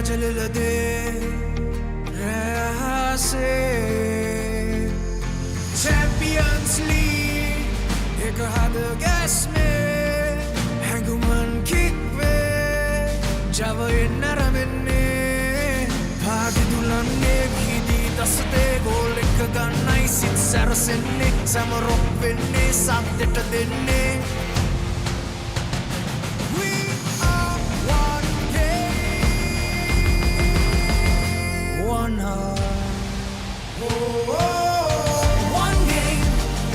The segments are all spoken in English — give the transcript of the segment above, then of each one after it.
चललदे रहसे Champions League एक हाथ gas में हैंगुमन किक पे जाव नरमने भागी दुलने भीदी दस्ते गोल एक गन्नाई सित सरसने समरोप वेने साथ देने one heart. One game,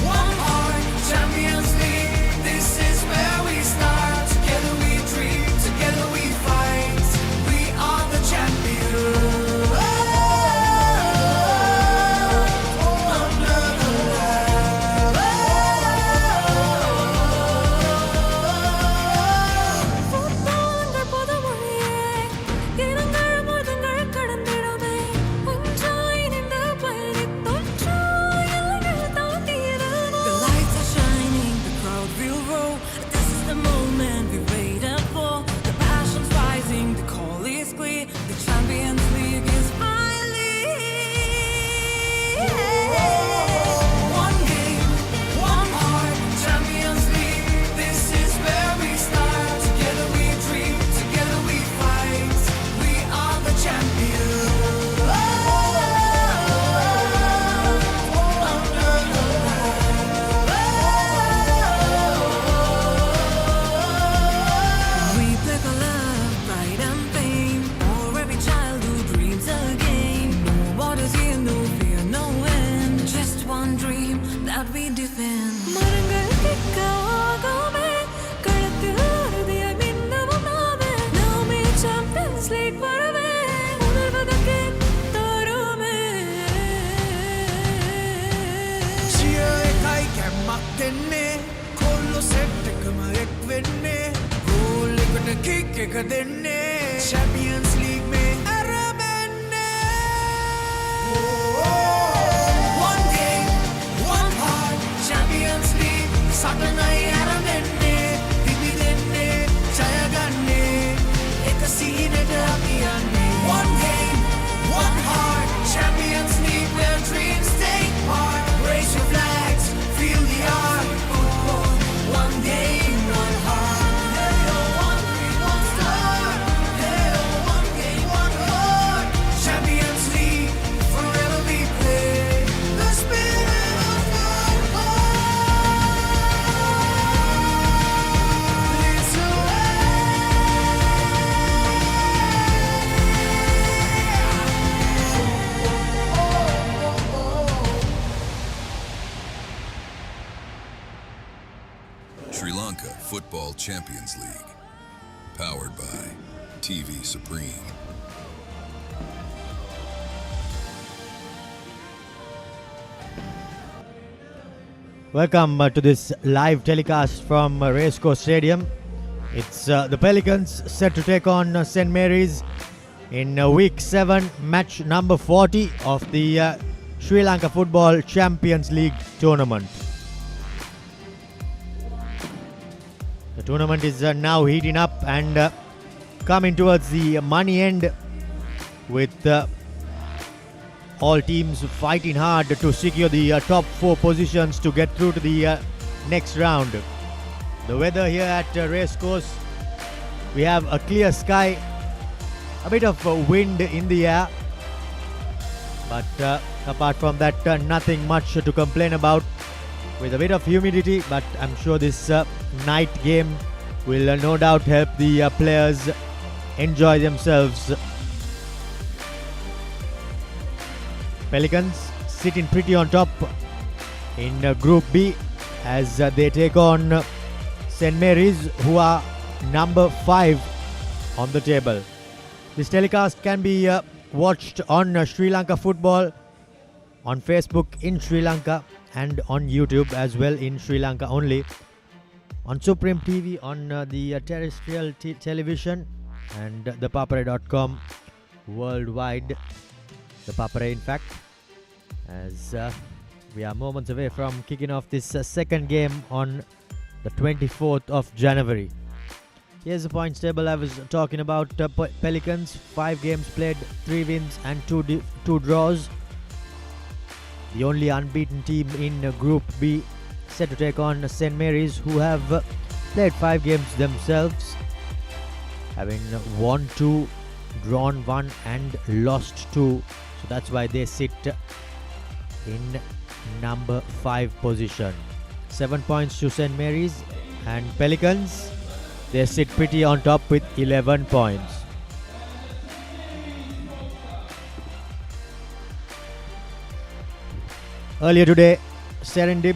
one heart. Champions League. This is where we start. Together we dream, together we fight. We are the champions. Under the light. Football under podamoriye. Irangal modungal kadandidame. The Champions League is finally one game, one heart. Champions League, this is where we start. Together we dream, together we fight. We are the champions. We play for love, pride and pain. One dream that we defend. Marangal kikkagame, kalathil arudiyai minnavumave. Now me Champions League varave, unarvadakke thorume. Cheer ekai kemmak denne, kollo set ekama ek wenne, goal ekata kick ek denne. Champions League mein aramenne. Champions League, satanai aramenne, dibidenne, jayaganne, eka seenata apiyanne. One game, one heart. Champions League, where dreams take part. Raise your flags, feel the art. Football, one game, one heart. Hey oh, one dream, one star. Hey oh, one game, one heart. Champions League, forever we play. The spirit of football. Sri Lanka Football Champions League. Powered by TV Supreme. Welcome to this live telecast from Racecourse Stadium. It's the Pelicans set to take on St. Mary's in week 7, match number 40 of the Sri Lanka Football Champions League tournament. The tournament is now heating up and coming towards the money end, with all teams fighting hard to secure the top 4 positions to get through to the next round. The weather here at Racecourse, we have a clear sky, a bit of wind in the air, but apart from that, nothing much to complain about, with a bit of humidity. But I'm sure this night game will no doubt help the players enjoy themselves. Pelicans sitting pretty on top in Group B as they take on St. Mary's, who are number 5 on the table. This telecast can be watched on Sri Lanka Football, on Facebook in Sri Lanka, and on YouTube as well in Sri Lanka only, on Supreme TV, on the terrestrial television, and thepapare.com worldwide. The Papare, in fact, as we are moments away from kicking off this second game on the 24th of January. Here's the points table I was talking about. Pelicans, 5 games played, 3 wins and 2 draws. The only unbeaten team in Group B, set to take on St. Mary's, who have played 5 games themselves, having won 2, drawn 1 and lost 2. So that's why they sit in number 5 position. 7 points to St. Mary's, and Pelicans, they sit pretty on top with 11 points. Earlier today, Serendib,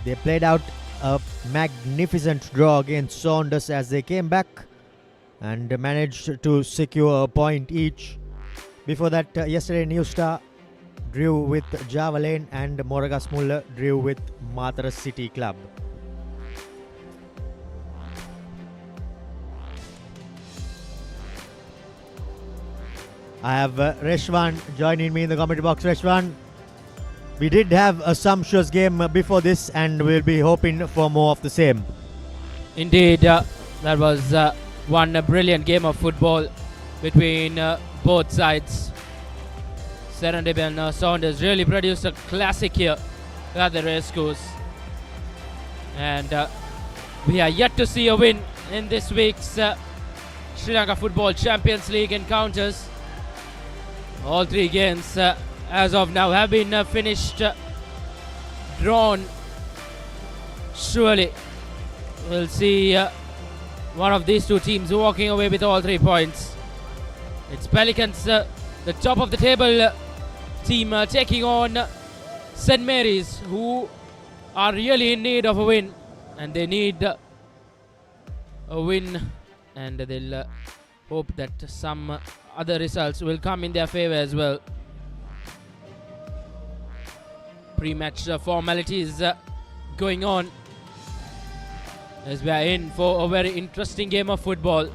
they played out a magnificent draw against Saunders as they came back and managed to secure a point each. Before that, yesterday New Star drew with Java Lane and Moragas Muller drew with Matara City Club. I have Reshwan joining me in the commentary box. Reshwan, we did have a sumptuous game before this and we'll be hoping for more of the same. Indeed, that was one brilliant game of football between both sides. Serendip and Saunders really produced a classic here at the racecourse. And we are yet to see a win in this week's Sri Lanka Football Champions League encounters. All 3 games as of now have been finished drawn. Surely we'll see one of these 2 teams walking away with all 3 points. It's Pelicans, the top of the table team, taking on St. Mary's, who are really in need of a win, and they need a win, and they'll hope that some other results will come in their favor as well. Pre-match formalities going on as we are in for a very interesting game of football.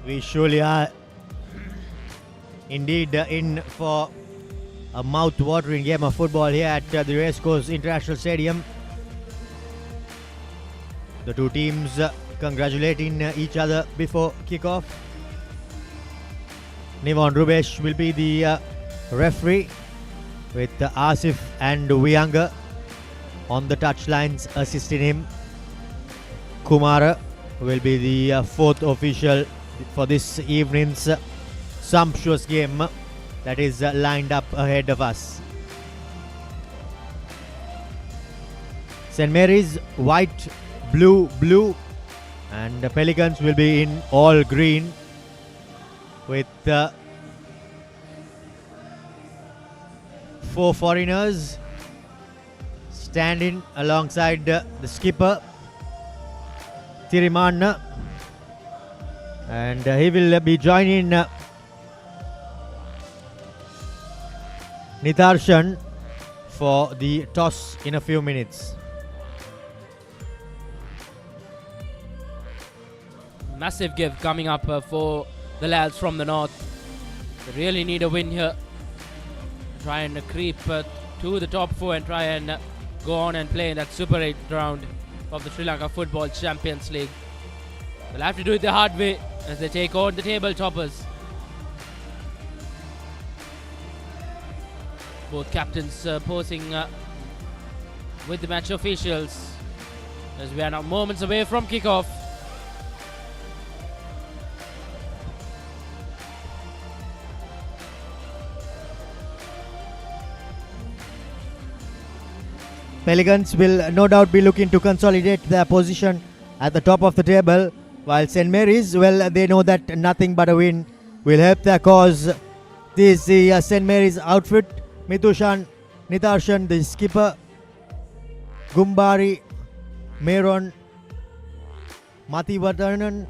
We surely are indeed in for a mouth-watering game of football here at the Racecourse International Stadium. The 2 teams congratulating each other before kickoff. Nivon Rubesh will be the referee, with Asif and Wianga on the touchlines assisting him. Kumara will be the 4th official for this evening's sumptuous game that is lined up ahead of us. St. Mary's white, blue, and the Pelicans will be in all green with 4 foreigners standing alongside the skipper Tirimanna, and he will be joining Nitharshan for the toss in a few minutes. Massive give coming up for the lads from the north. They really need a win here. Try and creep to the top 4 and try and go on and play in that Super 8 round of the Sri Lanka Football Champions League. They'll have to do it the hard way as they take on the table toppers. Both captains posing with the match officials as we are now moments away from kickoff. Pelicans will no doubt be looking to consolidate their position at the top of the table, while St. Mary's, well, they know that nothing but a win will help their cause. This is the St. Mary's outfit. Mithushan, Nitharshan, the skipper, Gumbari, Meron, Mathivartanan,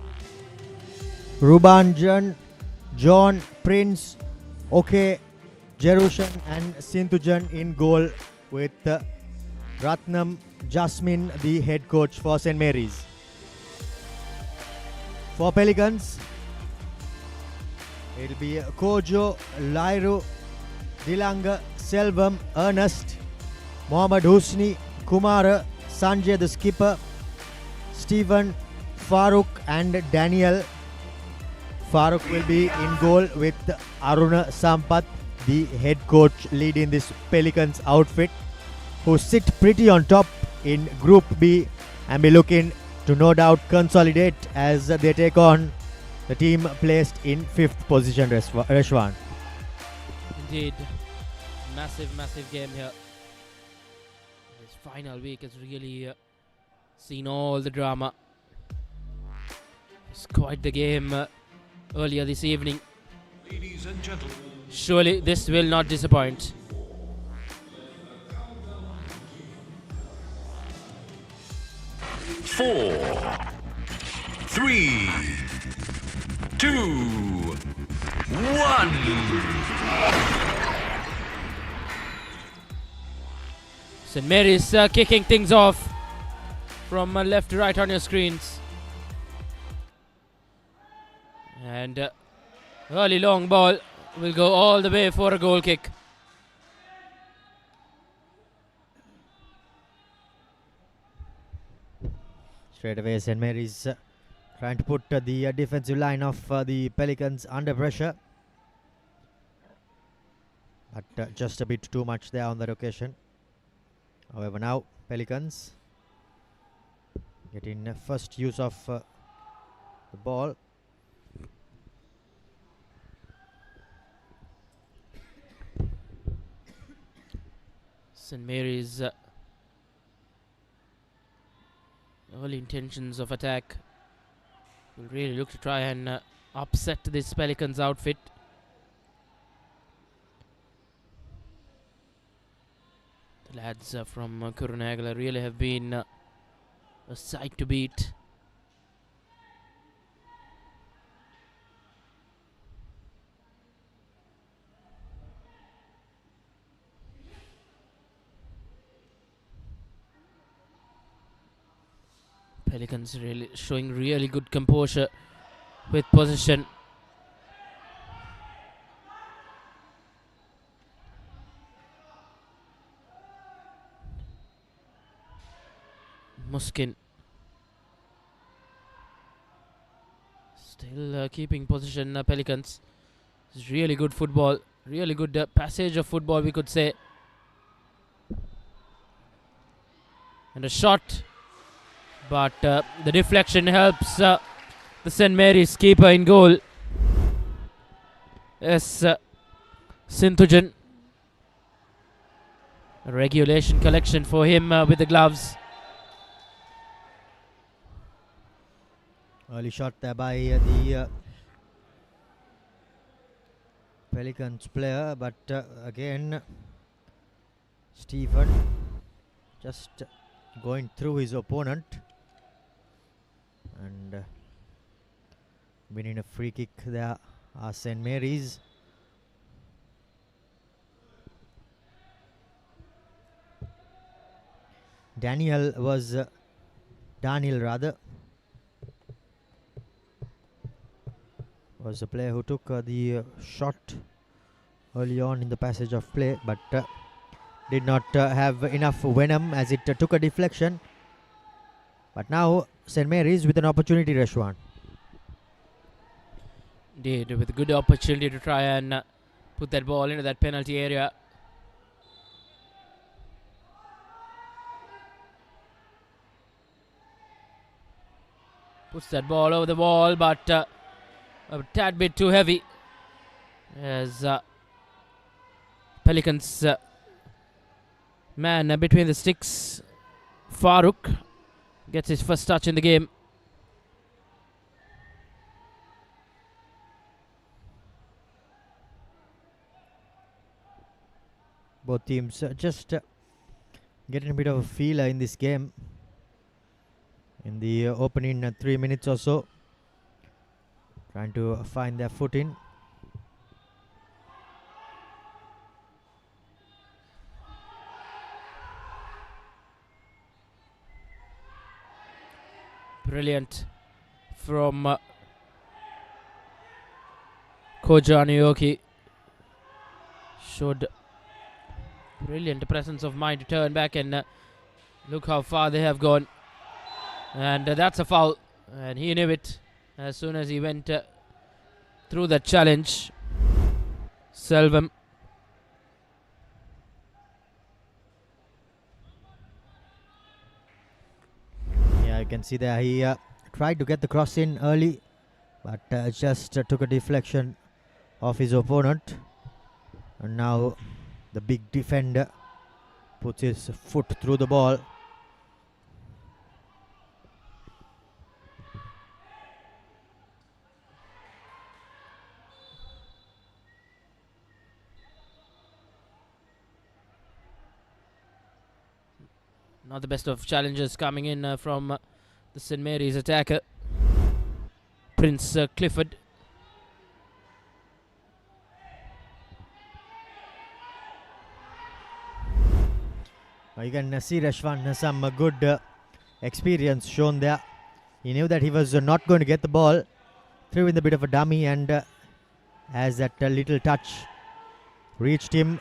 Rubanjan, John, Prince, Oke, Jerushan and Sinthujan in goal, with Ratnam Jasmine, the head coach for St. Mary's. For Pelicans, it'll be Kojo, Lairu, Dilanga, Selvam, Ernest, Mohammad Husni, Kumara, Sanjay the skipper, Stephen, Farooq and Daniel. Farooq will be in goal with Aruna Sampath, the head coach leading this Pelicans outfit, who sit pretty on top in Group B and be looking to no doubt consolidate as they take on the team placed in 5th position, Reshwan. Indeed. Massive game here. This final week has really seen all the drama. It's quite the game earlier this evening. Ladies and gentlemen, Surely this will not disappoint. four, three, two, one. St. Mary's kicking things off from left to right on your screens. And early long ball will go all the way for a goal kick. Straight away, St. Mary's trying to put the defensive line of the Pelicans under pressure. But just a bit too much there on that occasion. However, now Pelicans getting first use of the ball. St. Mary's early intentions of attack will really look to try and upset this Pelicans outfit. The lads from Kurunagala really have been a sight to beat. Pelicans really showing really good composure with possession. Muskin still keeping possession. Pelicans. It's really good football, really good passage of football, we could say. And a shot, but the deflection helps the St. Mary's keeper in goal. Yes, Sinthujan. A regulation collection for him with the gloves. Early shot there by the Pelicans player, but again Stephen just going through his opponent and winning a free kick there are St. Mary's. Daniel was a player who took the shot early on in the passage of play, but did not have enough venom as it took a deflection. But now St. Mary's with an opportunity, Reshwan. Indeed, with a good opportunity to try and put that ball into that penalty area. Puts that ball over the wall, but a tad bit too heavy as Pelicans man between the sticks, Farooq, gets his first touch in the game. Both teams just getting a bit of a feel in this game in the opening 3 minutes or so, trying to find their footing. Brilliant from Koja Anuyoki. Showed brilliant presence of mind to turn back and look how far they have gone. And that's a foul. And he knew it as soon as he went through the challenge. Selvam. Yeah, you can see there he tried to get the cross in early, but just took a deflection of his opponent. And now the big defender puts his foot through the ball. Not the best of challenges coming in from the St. Mary's attacker, Prince Clifford. You can see Rashwan some good experience shown there. He knew that he was not going to get the ball, threw in a bit of a dummy, and as that little touch reached him,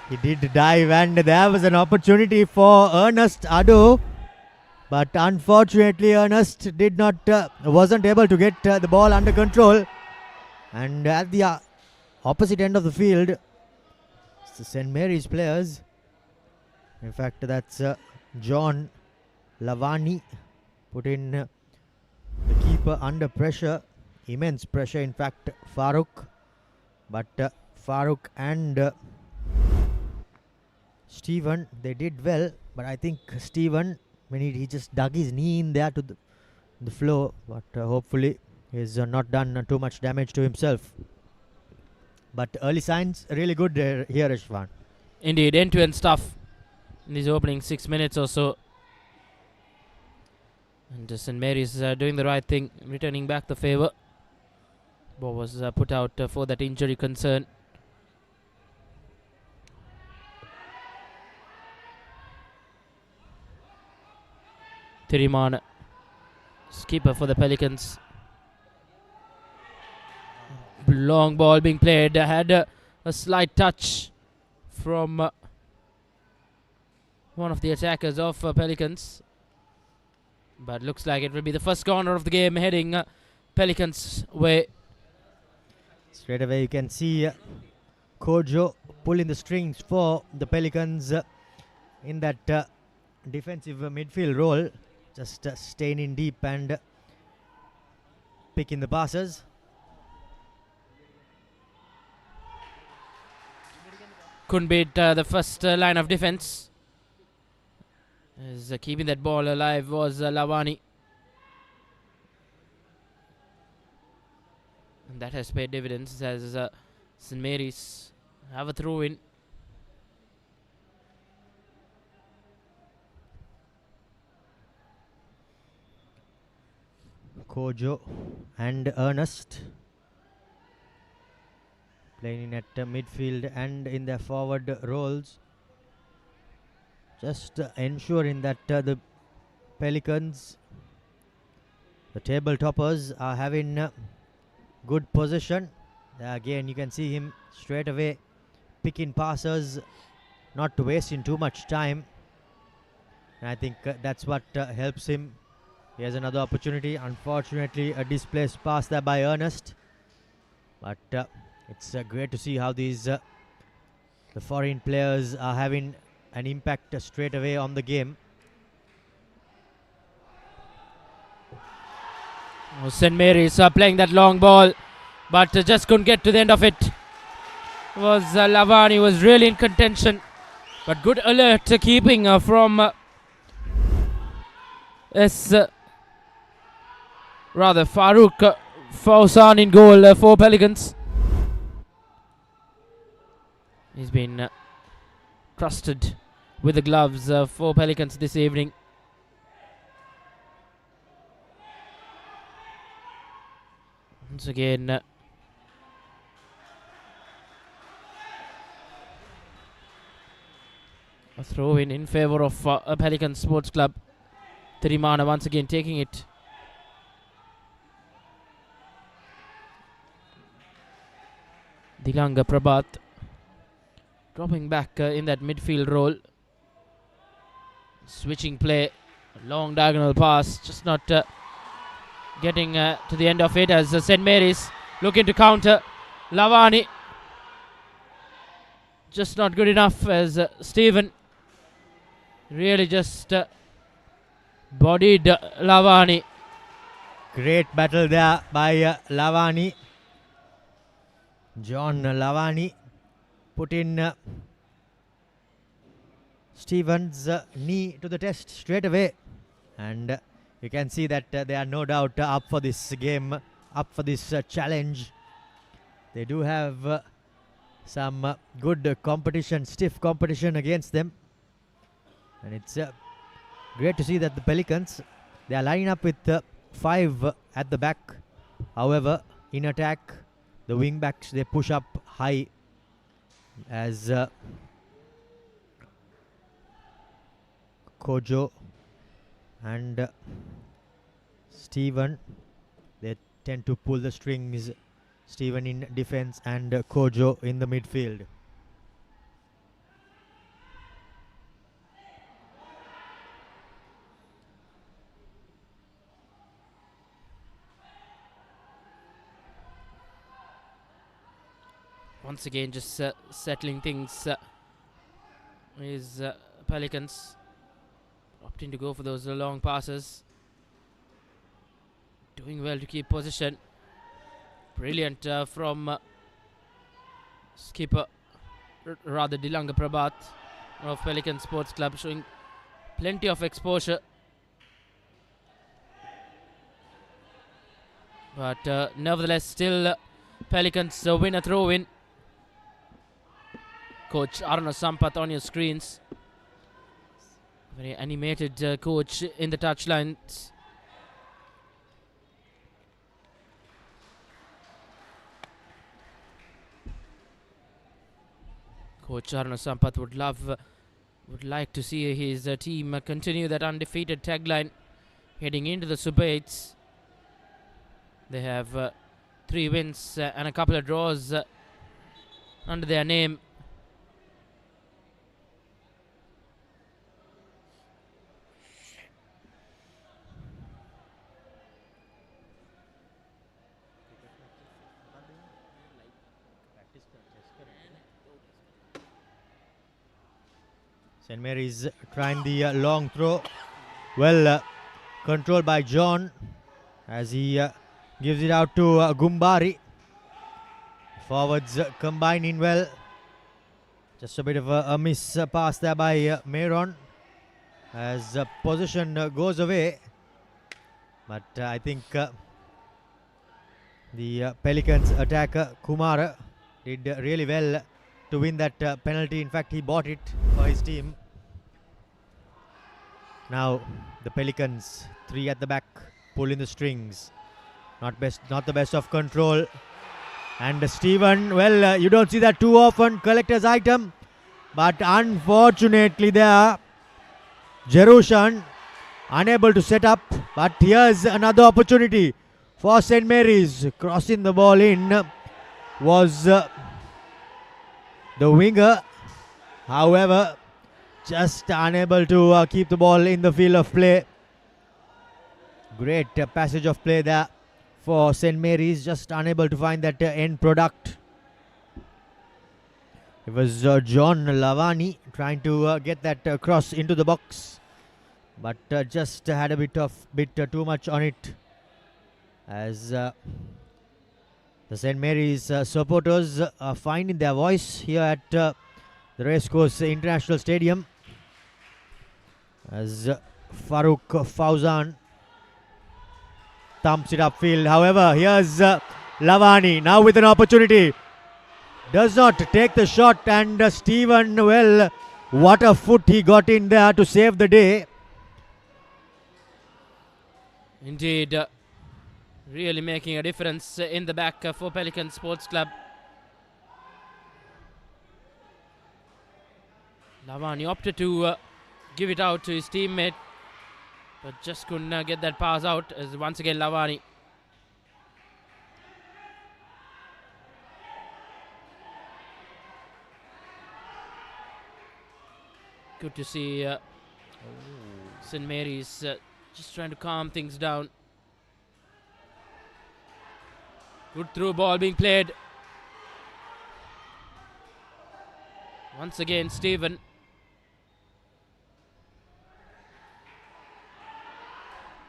he did dive, and there was an opportunity for Ernest Ado, but unfortunately Ernest wasn't able to get the ball under control. And at the opposite end of the field, it's the St. Mary's players. In fact, that's John Lavani put in the keeper under pressure, immense pressure. In fact, Farooq, but Farooq and Stephen, they did well, but I think Stephen, when he just dug his knee in there to the floor, but hopefully he's not done too much damage to himself. But early signs really good here, Ashwan. Indeed, end-to-end stuff in these opening 6 minutes or so. And St. Mary's doing the right thing, returning back the favour. Ball was put out for that injury concern. Tiriman, skipper for the Pelicans. Long ball being played. Had a slight touch from one of the attackers of Pelicans. But looks like it will be the first corner of the game heading Pelicans' way. Straight away you can see Kojo pulling the strings for the Pelicans in that defensive midfield role. Just staying in deep and picking the passes. Couldn't beat the first line of defense. As keeping that ball alive was Lavani. And that has paid dividends as St. Mary's have a throw in. Kojo and Ernest playing in at midfield and in their forward roles, just ensuring that the Pelicans, the table toppers, are having good possession. Again, you can see him straight away picking passes, not wasting too much time. And I think that's what helps him. He has another opportunity. Unfortunately, a displaced pass there by Ernest. But it's great to see how these the foreign players are having an impact straight away on the game. St. Mary's playing that long ball, but just couldn't get to the end of it. Was Lavani was really in contention, but good alert keeping from Farooq Fawzan in goal for Pelicans. He's been trusted with the gloves for Pelicans this evening. Once again, a throw in favour of Pelican Sports Club. Tirimana once again taking it. Dilanga Prabhat dropping back in that midfield role. Switching play Long diagonal pass, just not getting to the end of it as St. Mary's looking to counter. Lavani just not good enough as Stephen really just bodied Lavani. Great battle there by Lavani. John Lavani put in Stephen's knee to the test straight away. And you can see that they are no doubt up for this game, up for this challenge. They do have some good competition, stiff competition against them. And it's great to see that the Pelicans, they are lining up with 5 at the back. However, in attack, the wing backs, they push up high as Kojo and Stephen, they tend to pull the strings. Stephen in defense and Kojo in the midfield. Once again, just settling things is Pelicans opting to go for those long passes. Doing well to keep position. Brilliant from skipper, rather Dilanga Prabhat of Pelican Sports Club, showing plenty of exposure. But nevertheless, still Pelicans win a throw-in. Coach Aruna Sampath on your screens. Very animated coach in the touchlines. Coach Aruna Sampath would like to see his team continue that undefeated tagline heading into the Super 8s. They have 3 wins and a couple of draws under their name. St. Mary's trying the long throw. Well controlled by John as he gives it out to Gumbari. Forwards combining well. Just a bit of a miss pass there by Mayron as possession goes away. But I think the Pelicans attacker Kumara did really well to win that penalty. In fact, he bought it for his team. Now the Pelicans, 3 at the back, pulling the strings. Not the best of control. And Stephen, well, you don't see that too often, collector's item. But unfortunately there, Jerushan unable to set up. But here's another opportunity for St. Mary's. Crossing the ball in was the winger. However, just unable to keep the ball in the field of play. Great passage of play there for St. Mary's, just unable to find that end product. It was John Lavani trying to get that cross into the box, but just had a bit too much on it as the St. Mary's supporters are finding their voice here at the Racecourse International Stadium as Farooq Fauzan thumps it upfield. However, here's Lavani now with an opportunity. Does not take the shot, and Stephen, well, what a foot he got in there to save the day. Indeed, really making a difference in the back for Pelican Sports Club. Lavani opted to give it out to his teammate, but just couldn't get that pass out as once again Lavani. Good to see St. Mary's just trying to calm things down. Good through ball being played. Once again, Stephen.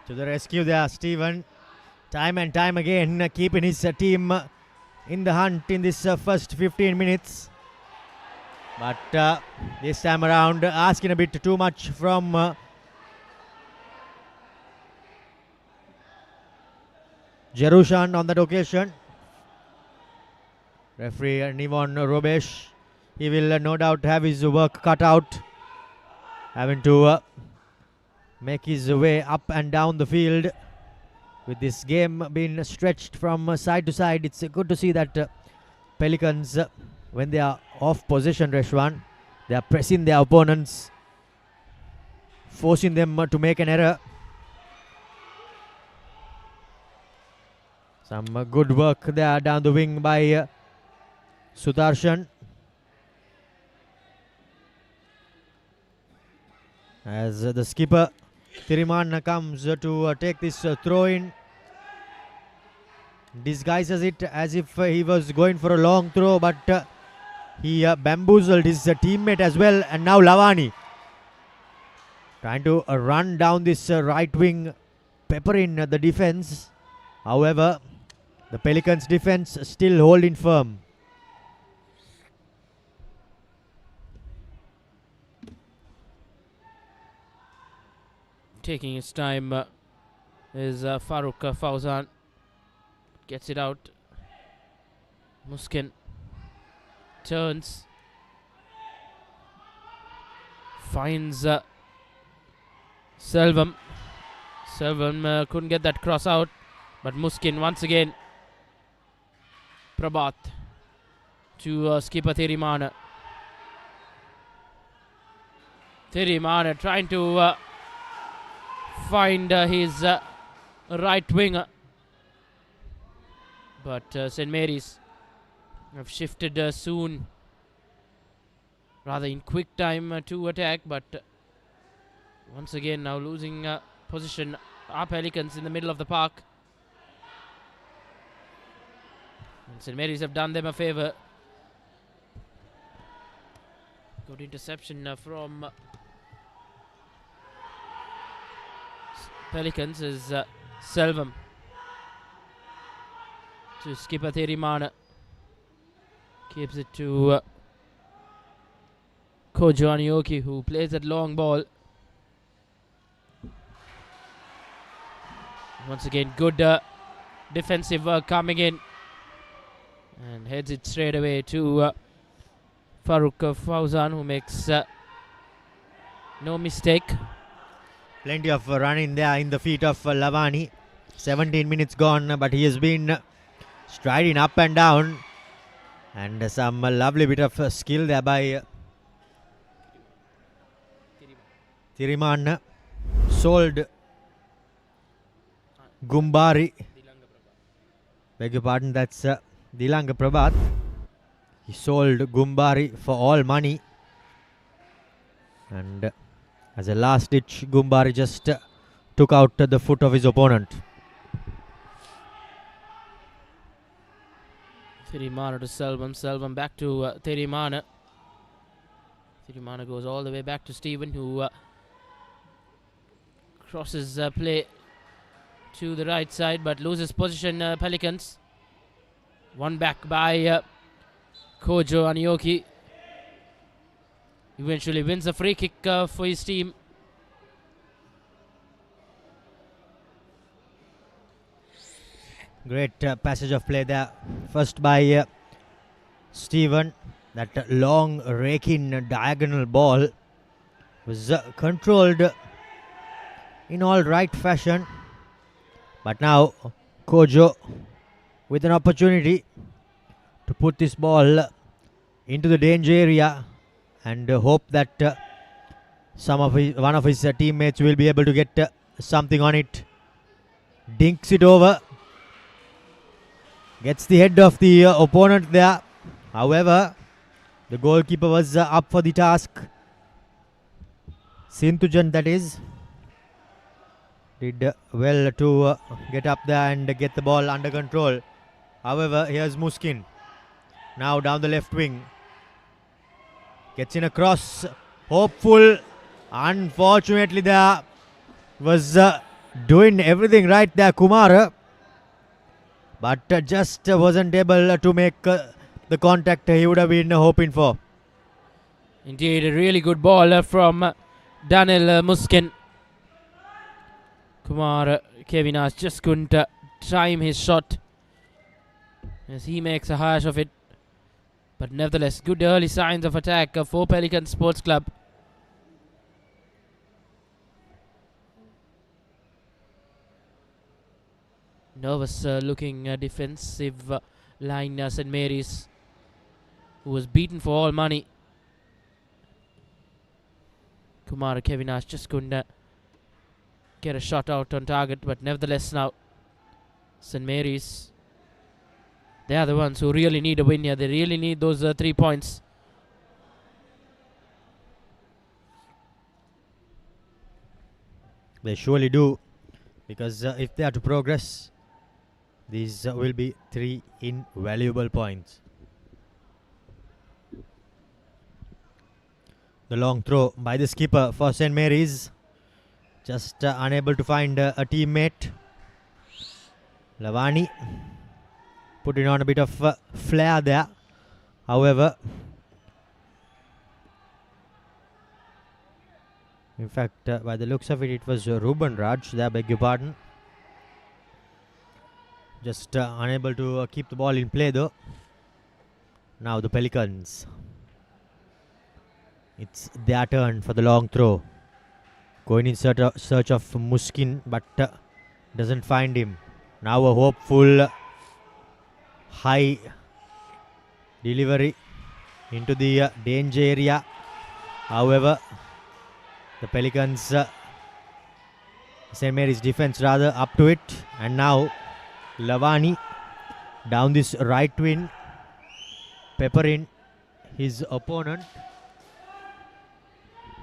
To the rescue there, Stephen. Time and time again, keeping his team in the hunt in this first 15 minutes. But this time around, asking a bit too much from Jerushan on that occasion. Referee Nivon Robesh, he will no doubt have his work cut out, having to make his way up and down the field. With this game being stretched from side to side, it's good to see that Pelicans, when they are off possession, Reshwan, they are pressing their opponents, forcing them to make an error. Some good work there down the wing by Sudarshan. As the skipper Tiriman comes to take this throw in, disguises it as if he was going for a long throw, but he bamboozled his teammate as well. And now Lavani trying to run down this right wing, peppering the defense. However, the Pelicans defense still holding firm. Taking his time is Farooq Fauzan. Gets it out. Muskin turns. Finds Selvam. Selvam couldn't get that cross out. But Muskin once again. Prabhat to skipper Thirimana. Thirimana trying to find his right winger, but St. Mary's have shifted soon, rather in quick time to attack, but once again now losing position are Pelicans in the middle of the park. And St. Mary's have done them a favour. Good interception from Pelicans is Selvam to skipper Thirimana. Keeps it to Kojo Anioki, who plays that long ball. Once again, good defensive work coming in, and heads it straight away to Farooq Fauzan, who makes no mistake. Plenty of running there in the feet of Lavani. 17 minutes gone, but he has been striding up and down. And some lovely bit of skill there by Tiriman. Sold Gumbari. Beg your pardon, that's Dilanga Prabhat. He sold Gumbari for all money. And as a last ditch, Gumbari just took out the foot of his opponent. Thirimana to Selvam. Selvam back to Thirimana. Thirimana goes all the way back to Stephen, who crosses play to the right side but loses position. Pelicans. One back by Kojo Anioki. Eventually wins a free kick for his team. Great passage of play there. First by Stephen. That long raking diagonal ball was controlled in all right fashion. But now Kojo with an opportunity to put this ball into the danger area, and hope that one of his teammates will be able to get something on it. Dinks it over. Gets the head of the opponent there. However, the goalkeeper was up for the task. Sinthujan, that is. did well to get up there and get the ball under control. However, here's Muskin. Now down the left wing. Gets in a cross. Hopeful. Unfortunately, there was doing everything right there, Kumar. But just wasn't able to make the contact he would have been hoping for. Indeed, a really good ball from Daniel Muskin. Kumar Kevinas just couldn't time his shot as he makes a hash of it. But nevertheless, good early signs of attack for Pelican Sports Club. Nervous looking defensive line St. Mary's, who was beaten for all money. Kumar Kevinas just couldn't get a shot out on target, but nevertheless now St. Mary's, they are the ones who really need a win here. They really need those 3 points. They surely do, because if they are to progress, these will be 3 invaluable points. The long throw by the skipper for St. Mary's, just unable to find a teammate. Lavani putting on a bit of flair there. However, in fact, by the looks of it, it was Ruben Raj there, beg your pardon. Just unable to keep the ball in play though. Now the Pelicans. It's their turn for the long throw. Going in search of Muskin, but doesn't find him. Now a hopeful high delivery into the danger area. However, the Pelicans, St. Mary's defense rather, up to it. And now Lavani down this right wing, peppering his opponent.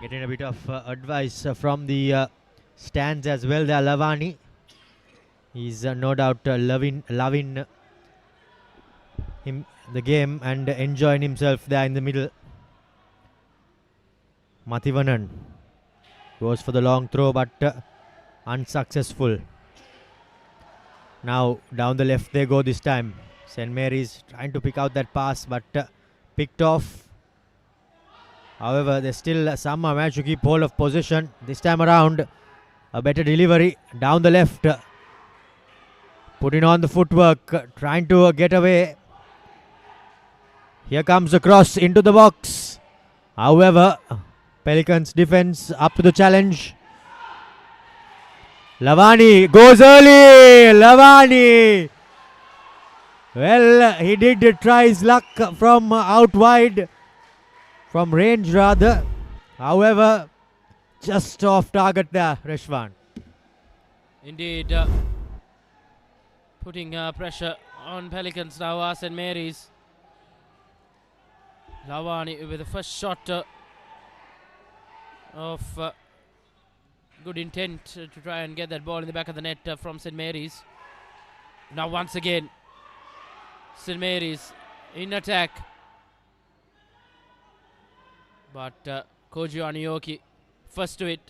Getting a bit of advice from the stands as well there, Lavani. He's no doubt loving him the game and enjoying himself there in the middle. Mathivanan goes for the long throw, but unsuccessful. Now down the left they go this time. St. Mary's trying to pick out that pass, but picked off. However, they still somehow managed to keep hold of possession. This time around, a better delivery down the left. Putting on the footwork, trying to get away. Here comes the cross into the box. However, Pelicans defense up to the challenge. Lavani goes early. Lavani. Well, he did try his luck from out wide. From range rather. However, just off target there, Reshwan. Indeed, putting pressure on Pelicans now, St. Mary's. Lavani with the first shot of good intent to try and get that ball in the back of the net from St. Mary's. Now once again, St. Mary's in attack. But Koji Aniyoki first to it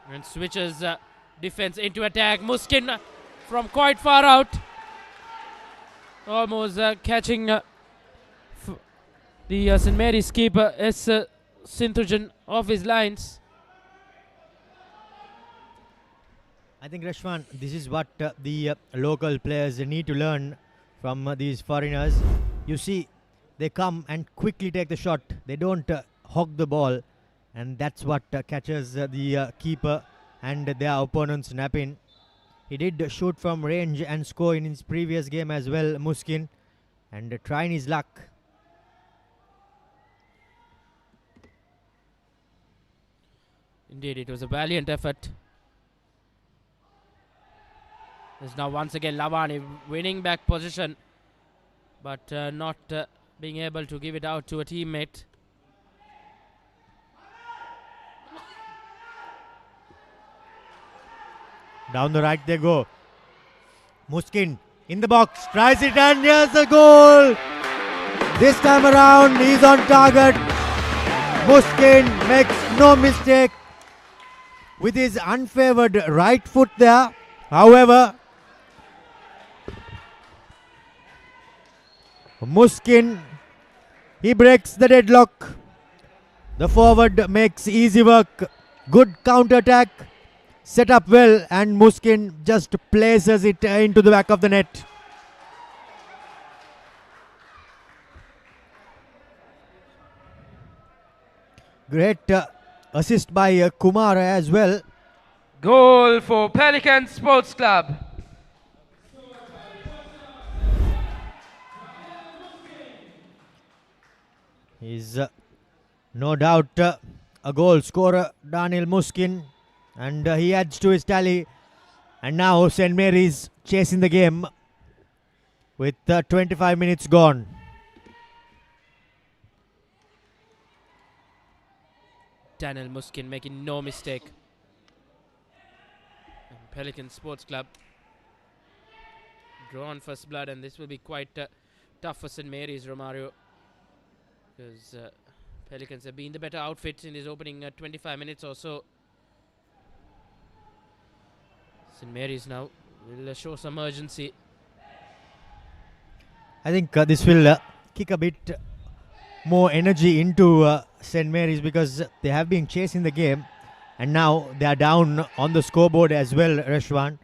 and switches defense into attack. Muskin from quite far out, almost catching the St. Mary's keeper S. Sinthujan off his lines. I think, Reshwan, this is what the local players need to learn from these foreigners. You see, they come and quickly take the shot. They don't hog the ball, and that's what catches the keeper and their opponents napping. He did shoot from range and score in his previous game as well, Muskin, and trying his luck. Indeed, it was a valiant effort. There's now once again Lavani winning back position, but not being able to give it out to a teammate. Down the right they go. Muskin in the box, tries it and here's the goal. This time around he's on target. Muskin makes no mistake with his unfavored right foot there. However, Muskin, he breaks the deadlock. The forward makes easy work. Good counter attack. Set up well and Muskin just places it into the back of the net. Great assist by Kumar as well. Goal for Pelican Sports Club. He's no doubt a goal scorer, Daniel Muskin, and he adds to his tally. And now St. Mary's chasing the game with 25 minutes gone. Daniel Muskin making no mistake. And Pelican Sports Club drawn first blood, and this will be quite tough for St. Mary's, Romario, because Pelicans have been the better outfit in his opening 25 minutes or so. St. Mary's now will show some urgency. I think this will kick a bit more energy into St. Mary's, because they have been chasing the game and now they are down on the scoreboard as well, Rashwan.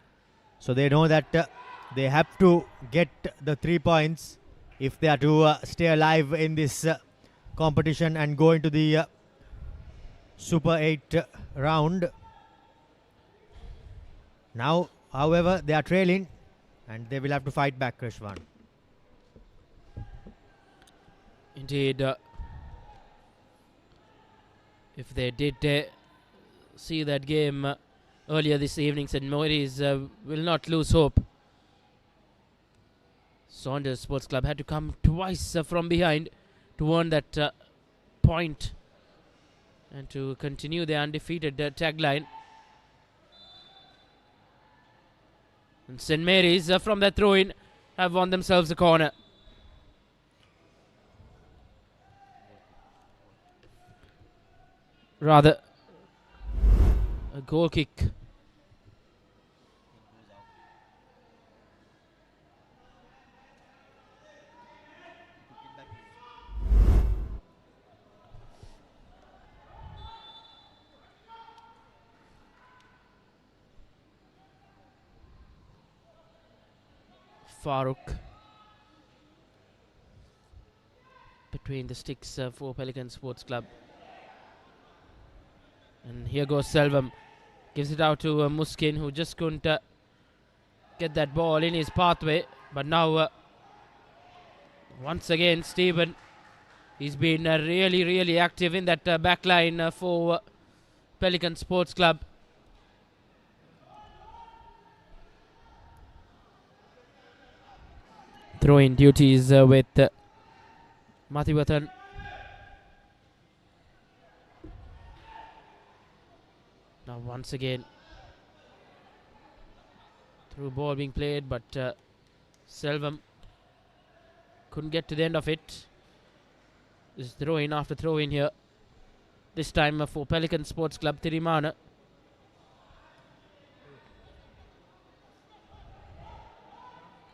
So they know that they have to get the 3 points if they are to stay alive in this competition and go into the Super 8 round. Now, however, they are trailing and they will have to fight back, Rashwan. Indeed, if they did see that game earlier this evening, St. Mary's will not lose hope. Saunders Sports Club had to come twice from behind to earn that point and to continue their undefeated tagline. And St. Mary's from that throw-in have won themselves a corner. Rather, a goal kick. Farooq between the sticks for Pelican Sports Club. And here goes Selvam. Gives it out to Muskin, who just couldn't get that ball in his pathway. But now, once again, Stephen, he's been really, really active in that back line for Pelican Sports Club. Throw-in duties with Mathivathan. Now once again, through ball being played, but Selvam couldn't get to the end of it. This throw-in after throw-in here. This time for Pelican Sports Club, Tirimana.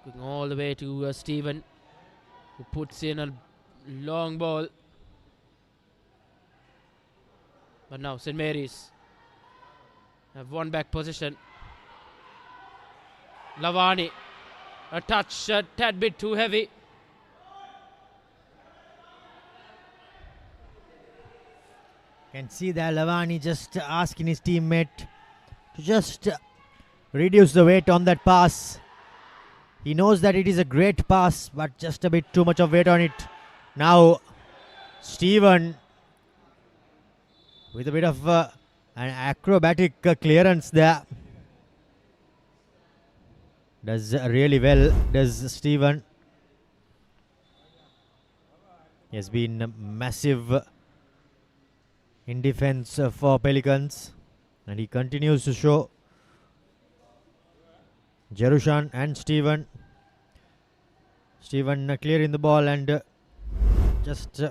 Going all the way to Stephen, who puts in a long ball. But now St. Mary's have won back position. Lavani, a touch a tad bit too heavy. Can see that Lavani just asking his teammate to just reduce the weight on that pass. He knows that it is a great pass, but just a bit too much of weight on it. Now, Stephen with a bit of an acrobatic clearance there. Does really well, does Stephen. He has been massive in defense for Pelicans, and he continues to show Jerushan and Steven. Steven clearing the ball and just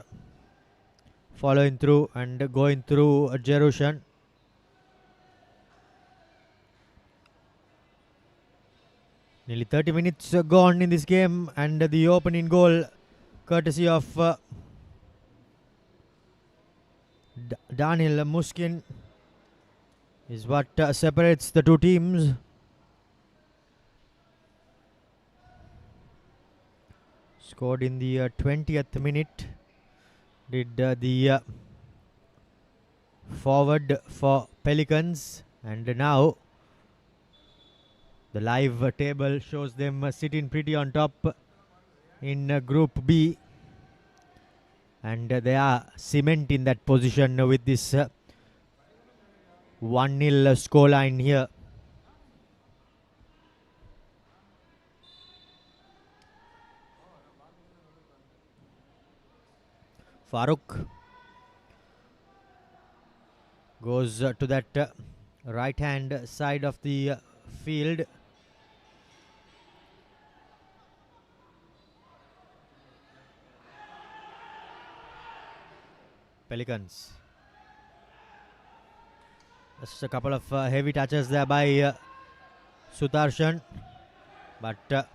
following through and going through Jerushan. Nearly 30 minutes gone in this game, and the opening goal courtesy of Daniel Muskin is what separates the two teams. Scored in the 20th minute. Did the forward for Pelicans, and now the live table shows them sitting pretty on top in Group B, and they are cementing that position with this 1-0 scoreline here. Farooq goes to that right hand side of the field. Pelicans. Just a couple of heavy touches there by Sutarshan, but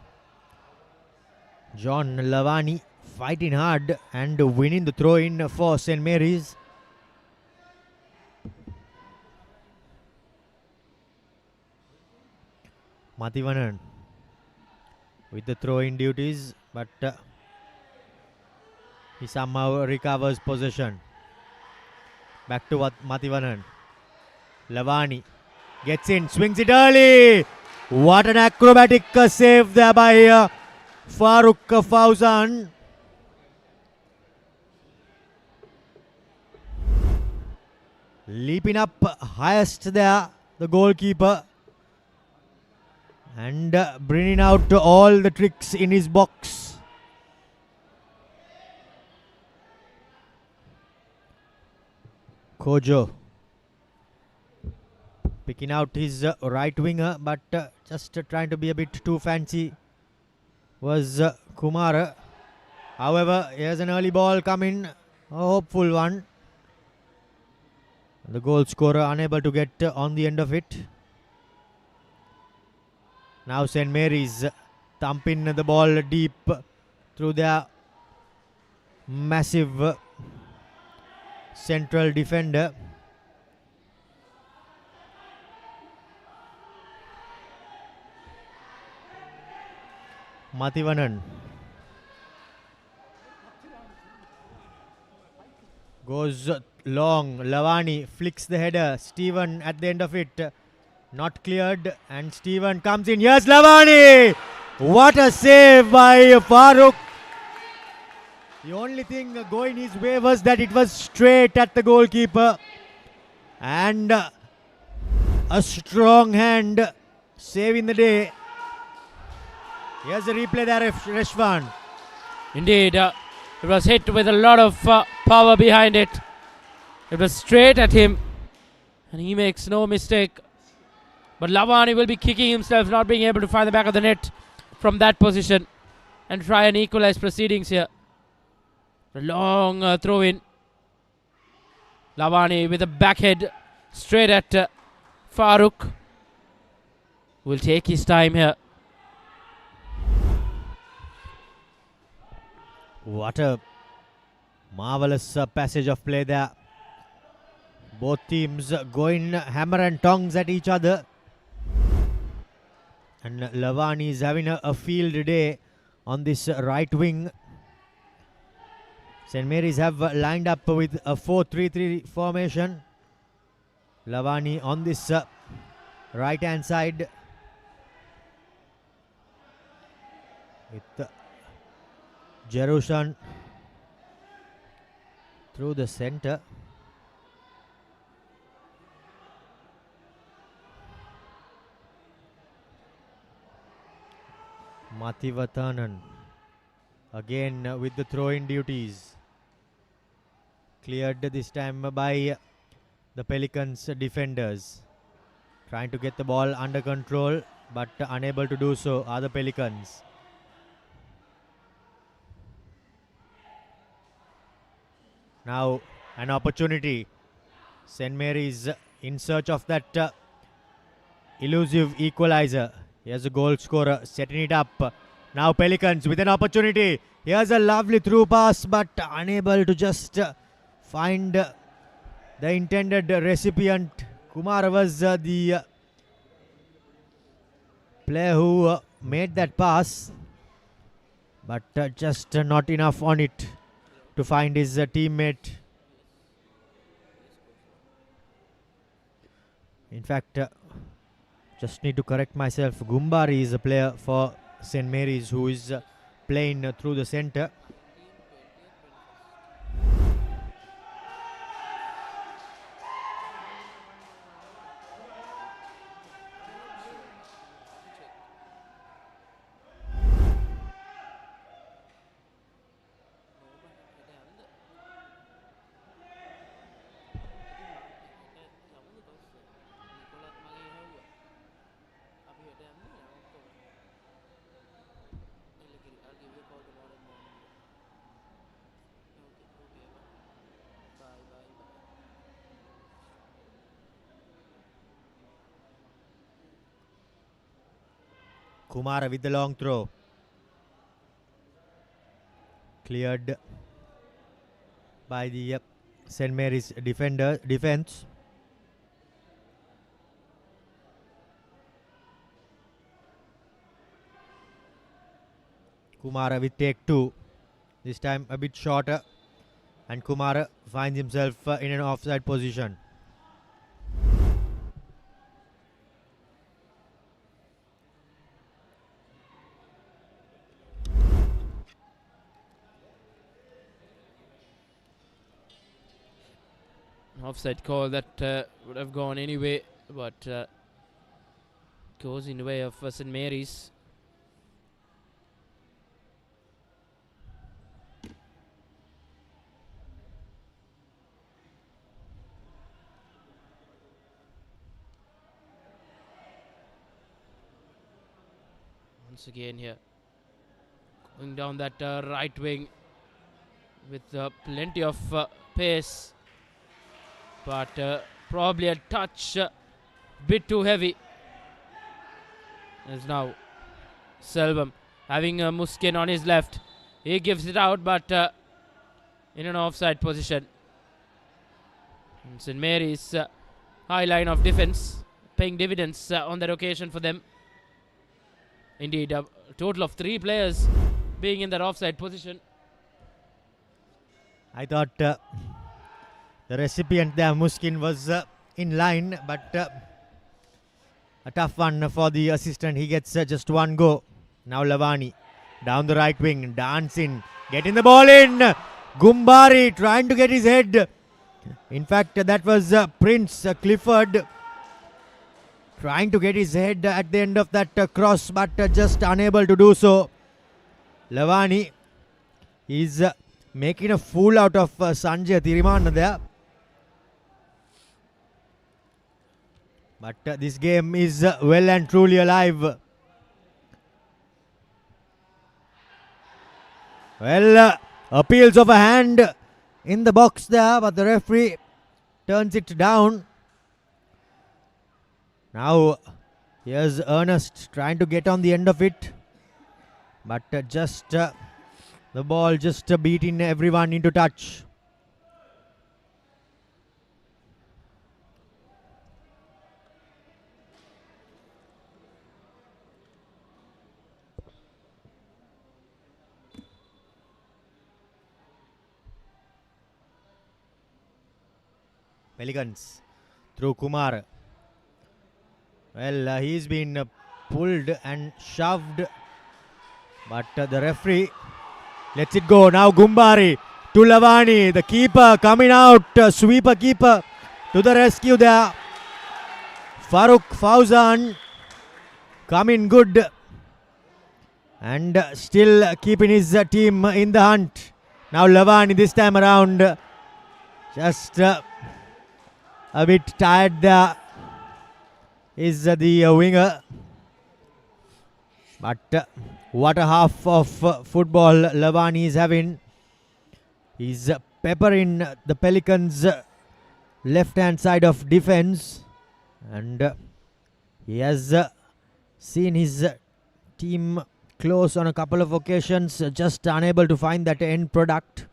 John Lavani fighting hard and winning the throw-in for St. Mary's. Mathivanan with the throw-in duties, but he somehow recovers possession. Back to Mathivanan. Lavani gets in, swings it early. What an acrobatic save there by Farooq Fauzan. Leaping up highest there, the goalkeeper, and bringing out all the tricks in his box. Kojo picking out his right winger, but just trying to be a bit too fancy was Kumar. However, here's an early ball coming, a hopeful one. The goal scorer unable to get on the end of it. Now St. Mary's thumping the ball deep through their massive central defender. Mathivanan goes long. Lavani flicks the header. Steven at the end of it. Not cleared, and Steven comes in. Yes, Lavani! What a save by Farooq. The only thing going his way was that it was straight at the goalkeeper. And a strong hand saving the day. Here's the replay there, Reshwan. Indeed, it was hit with a lot of power behind it. It was straight at him, and he makes no mistake. But Lavani will be kicking himself, not being able to find the back of the net from that position and try and equalize proceedings here. A long throw in. Lavani with a backhead straight at Farooq. Will take his time here. What a marvelous passage of play there. Both teams going hammer and tongs at each other. And Lavani is having a field day on this right wing. St. Mary's have lined up with a 4-3-3 formation. Lavani on this right hand side with Jerushan through the center. Mathivanan again with the throw-in duties. Cleared this time by the Pelicans defenders. Trying to get the ball under control. but unable to do so are the Pelicans. Now an opportunity. St. Mary's in search of that elusive equalizer. Here's a goal scorer setting it up. Now Pelicans with an opportunity. Here's a lovely through pass, but unable to just find the intended recipient. Kumar was the player who made that pass, but just not enough on it to find his teammate. In fact, just need to correct myself. Gumbari is a player for St. Mary's who is playing through the center. Kumara with the long throw. Cleared by the St. Mary's defense. Kumara with take 2. This time a bit shorter. And Kumara finds himself in an offside position. Offside call that would have gone anyway, but goes in the way of St. Mary's. Once again here, going down that right wing with plenty of pace. But probably a touch bit too heavy. As now Selvam having Muskin on his left. He gives it out, but in an offside position. And St. Mary's high line of defense paying dividends on that occasion for them. Indeed, a total of 3 players being in that offside position. I thought the recipient there, Muskin, was in line, but a tough one for the assistant. He gets just one go. Now Lavani down the right wing, dancing, getting the ball in. Gumbari trying to get his head. In fact, that was Prince Clifford trying to get his head at the end of that cross, but just unable to do so. Lavani is making a fool out of Sanjay Thirimanne there. But this game is well and truly alive. Well, appeals of a hand in the box there, but the referee turns it down. Now, here's Ernest trying to get on the end of it. But just the ball just beating everyone into touch. Pelicans through Kumar. Well, he's been pulled and shoved, but the referee lets it go. Now Gumbari to Lavani, the keeper coming out, sweeper keeper to the rescue there. Farooq Fauzan coming good and still keeping his team in the hunt. Now Lavani this time around just a bit tired there is the winger. But what a half of football Lavani is having. He's peppering the Pelicans' left-hand side of defense, and he has seen his team close on a couple of occasions, just unable to find that end product.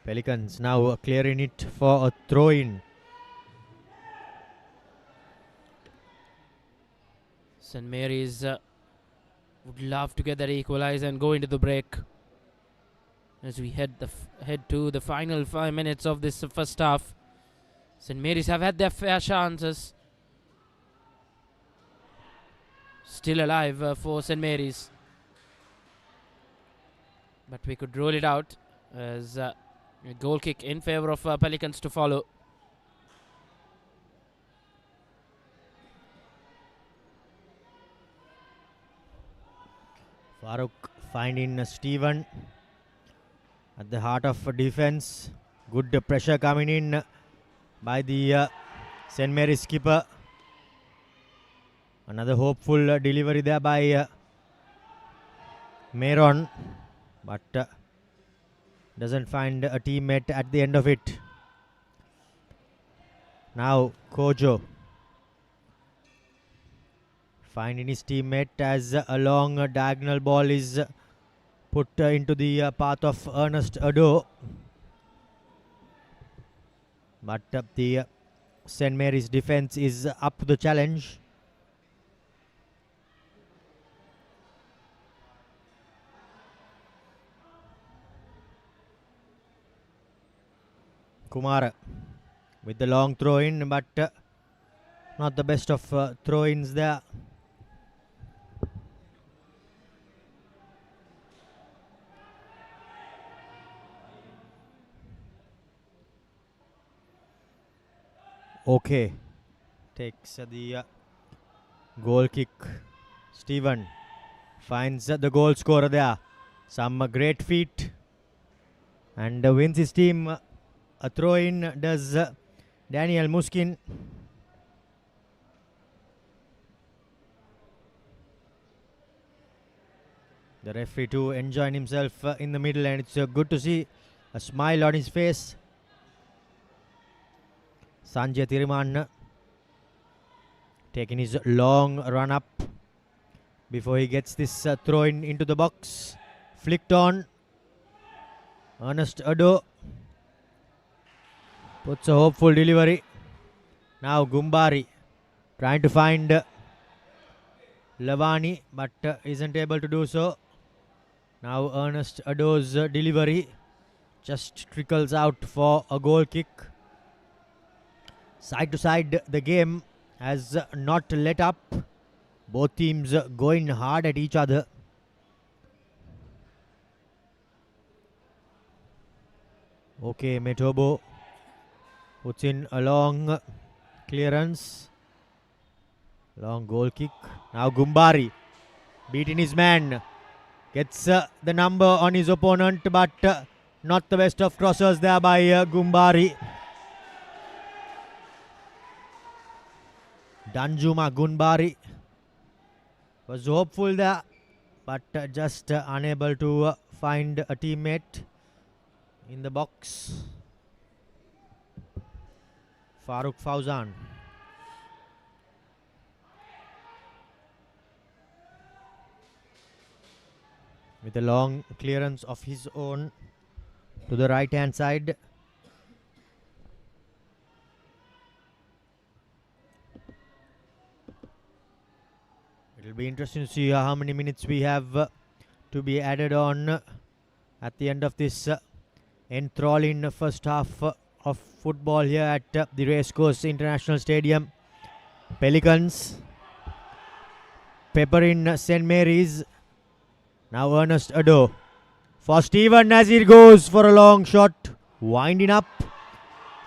Pelicans now clearing it for a throw-in. St. Mary's would love to get that equalizer and go into the break as we head to the final 5 minutes of this first half. St. Mary's have had their fair chances. Still alive for St. Mary's, but we could roll it out as a goal kick in favor of Pelicans to follow. Farooq finding Stephen at the heart of defense. Good pressure coming in by the St. Mary's skipper. Another hopeful delivery there by Meron, but doesn't find a teammate at the end of it. Now Kojo finding his teammate as a long diagonal ball is put into the path of Ernest Ado. But the St. Mary's defense is up to the challenge. Kumar with the long throw in, but not the best of throw ins there. Okay, takes the goal kick. Stephen finds the goal scorer there. Some great feat and wins his team. A throw in does Daniel Muskin. The referee too enjoying himself in the middle, and it's good to see a smile on his face. Sanjay Tiriman taking his long run up before he gets this throw in into the box. Flicked on. Ernest Ado puts a hopeful delivery. Now Gumbari trying to find Lavani, but isn't able to do so. Now Ernest Ado's delivery just trickles out for a goal kick. Side to side, the game has not let up. Both teams going hard at each other. Okay, Metobo puts in a long clearance. Long goal kick. Now Gumbari beating his man. Gets the number on his opponent, but not the best of crossers there by Gumbari. Danjuma Gumbari was hopeful there, but just unable to find a teammate in the box. Farooq Fauzan. With a long clearance of his own to the right hand side. It will be interesting to see how many minutes we have to be added on at the end of this enthralling first half of football here at the Racecourse International Stadium. Pelicans peppering St. Mary's. Now Ernest Ado for Stephen as he goes for a long shot. Winding up,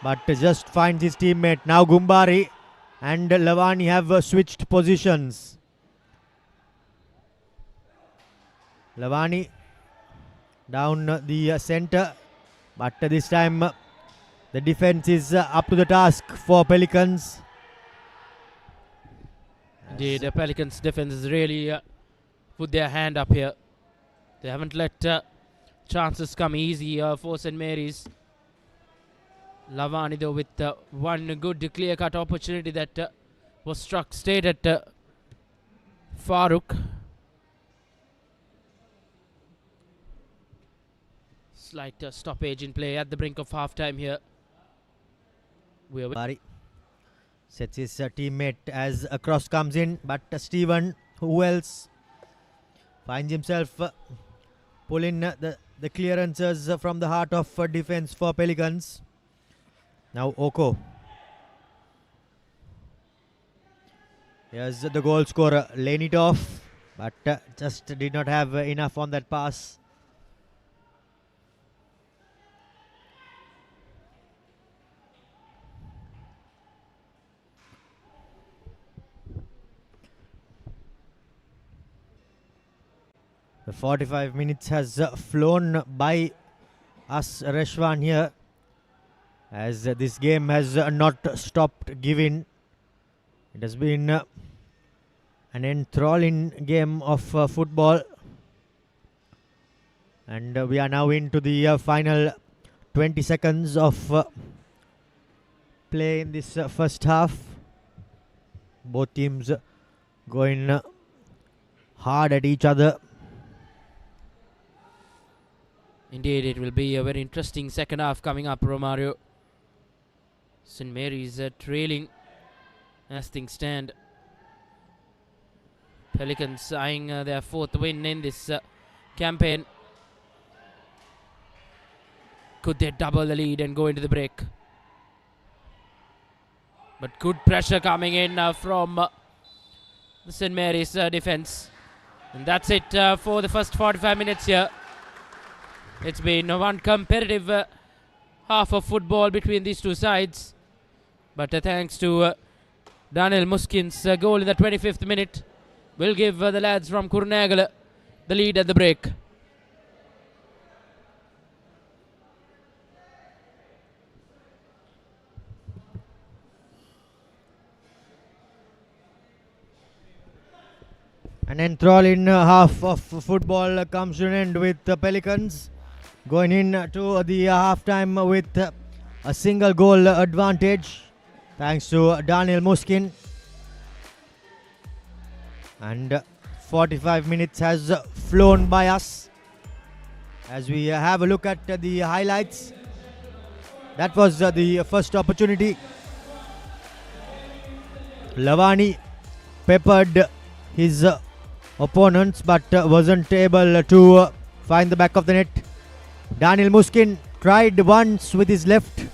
but just finds his teammate. Now Gumbari and Lavani have switched positions. Lavani down the center, but this time The defense is up to the task for Pelicans. Indeed, the Pelicans defense has really put their hand up here. They haven't let chances come easy for St. Mary's. Lavani though with one good clear-cut opportunity that was struck straight at Farooq. Slight stoppage in play at the brink of half-time here. Bari sets his teammate as a cross comes in, but Stephen, who else, finds himself pulling the clearances from the heart of defense for Pelicans. Now Oko. Here's the goal scorer, laying it off, but just did not have enough on that pass. The 45 minutes has flown by us, Reshwan, here, as this game has not stopped giving. It has been an enthralling game of football, and we are now into the final 20 seconds of play in this first half. Both teams going hard at each other. Indeed, it will be a very interesting second half coming up, Romario. St. Mary's trailing as things stand. Pelicans eyeing their fourth win in this campaign. Could they double the lead and go into the break? But good pressure coming in from the St. Mary's defense. And that's it for the first 45 minutes here. It's been one competitive half of football between these two sides. But thanks to Daniel Muskin's goal in the 25th minute, will give the lads from Kurnagal the lead at the break. An enthralling half of football comes to an end with the Pelicans going into the half-time with a single goal advantage thanks to Daniel Muskin. And 45 minutes has flown by us. As we have a look at the highlights, that was the first opportunity. Lavani peppered his opponents but wasn't able to find the back of the net. Daniel Muskin tried once with his left,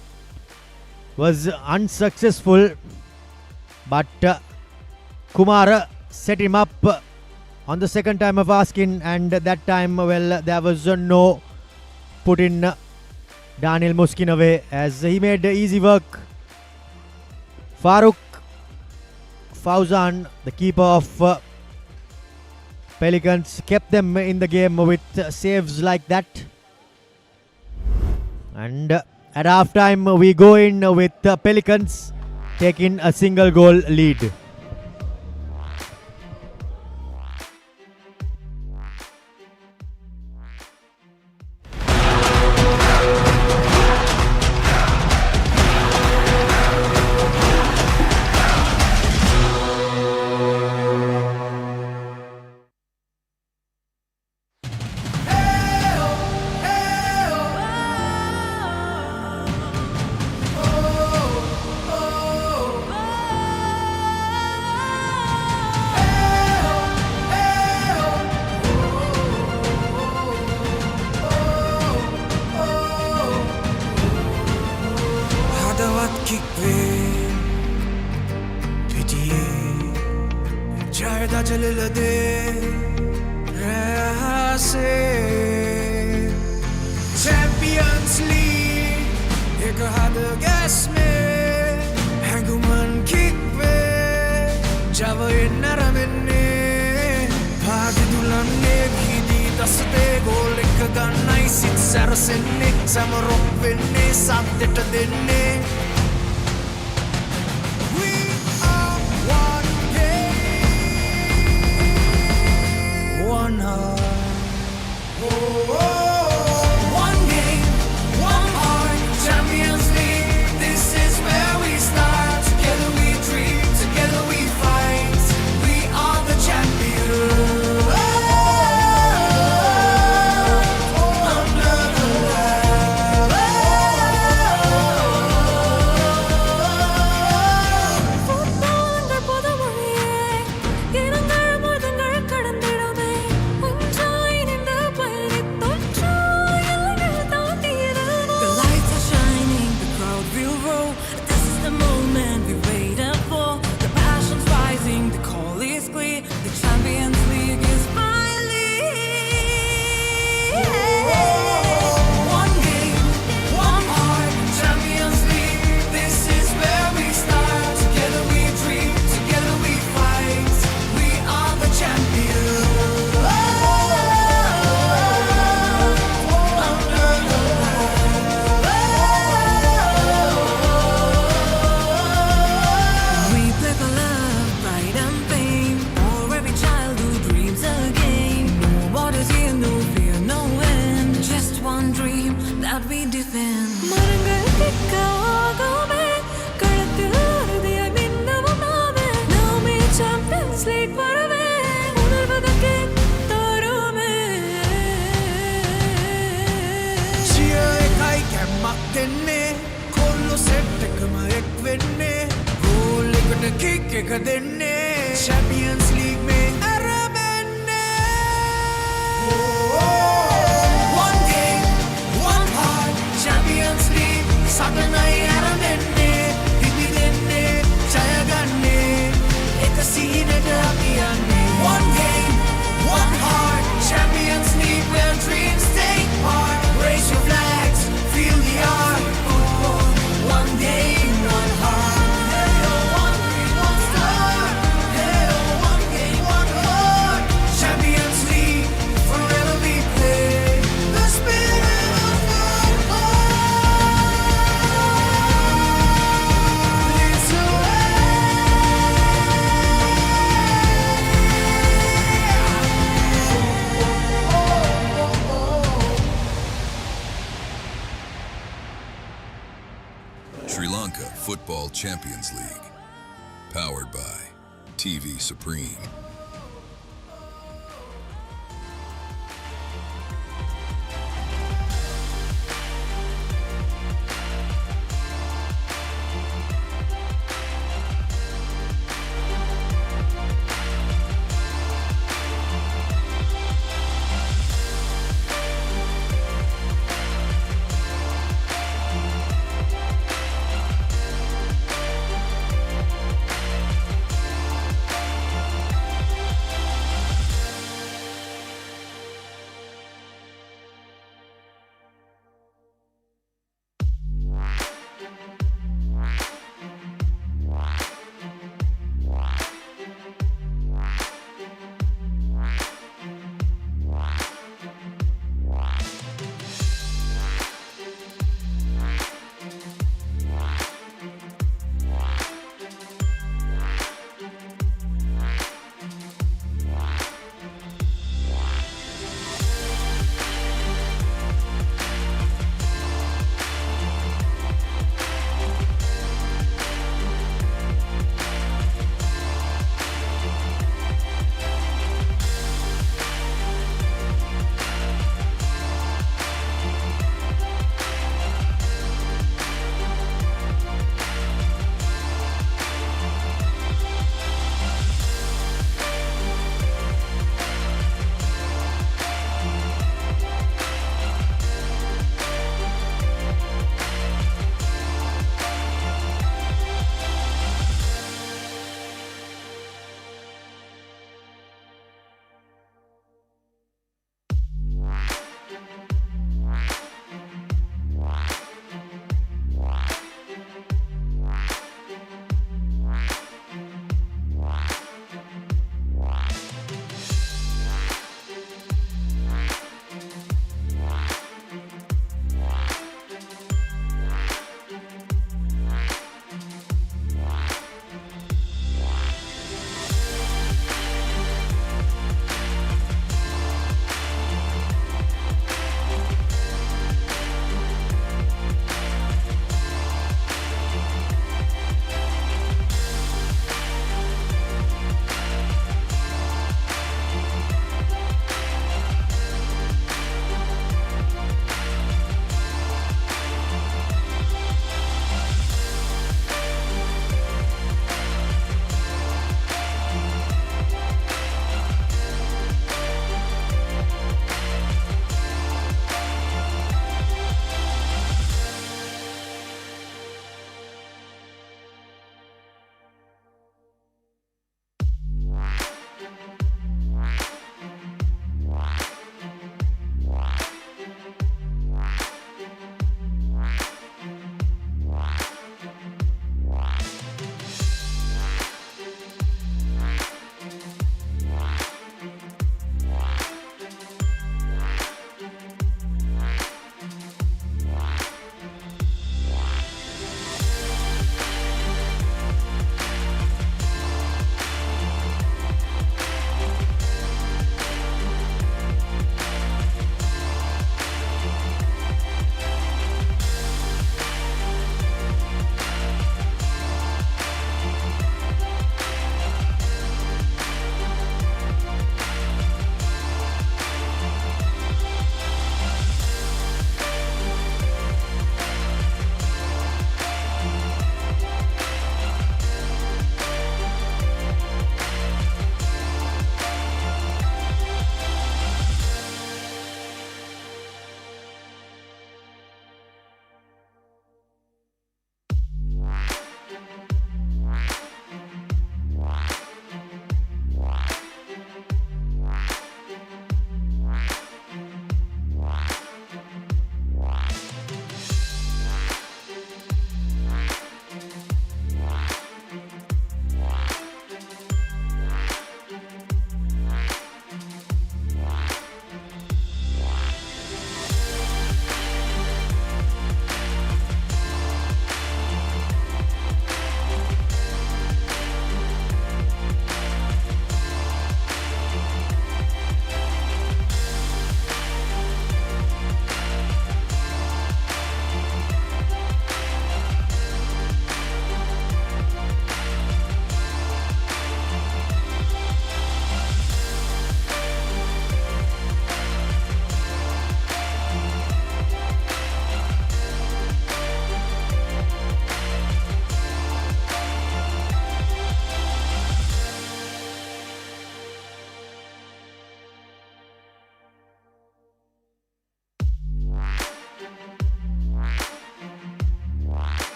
was unsuccessful, but Kumar set him up on the second time of asking, and that time, well, there was no putting Daniel Muskin away as he made easy work. Farooq Fauzan, the keeper of Pelicans, kept them in the game with saves like that. And at half-time, we go in with Pelicans taking a single goal lead. Champions League एक हाथ gas में हैंगुमन kick पे जब नरमने भाग दुल्हन ने भी दी दस्ते गोल एक गन्ना සිත් සැරසෙන්නේ සැමරොක් වෙන්නේ සද්දෙට දෙන්නේ We are one game One heart One game, one heart Champions League This is where we start Together we dream, together we fight We are the champions Champions League में One game, one heart Champions League සටනයි ආරම්භෙන්නේ දිවිදෙන්නේ ජය ගන්නේ එක සීනට අපි යන්නේ One game, one heart Champions League where dreams take part Raise your flags, feel the art One game, one heart Sri Lanka Football Champions League. Powered by TV Supreme.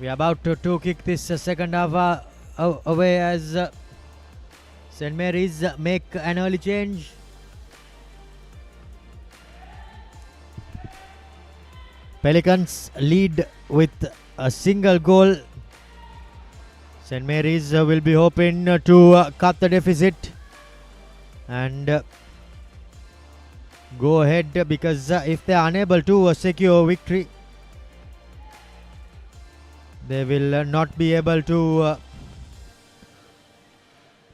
We are about to kick this second half away as St. Mary's make an early change. Pelicans lead with a single goal. St. Mary's will be hoping to cut the deficit and go ahead, because if they are unable to secure victory, they will not be able to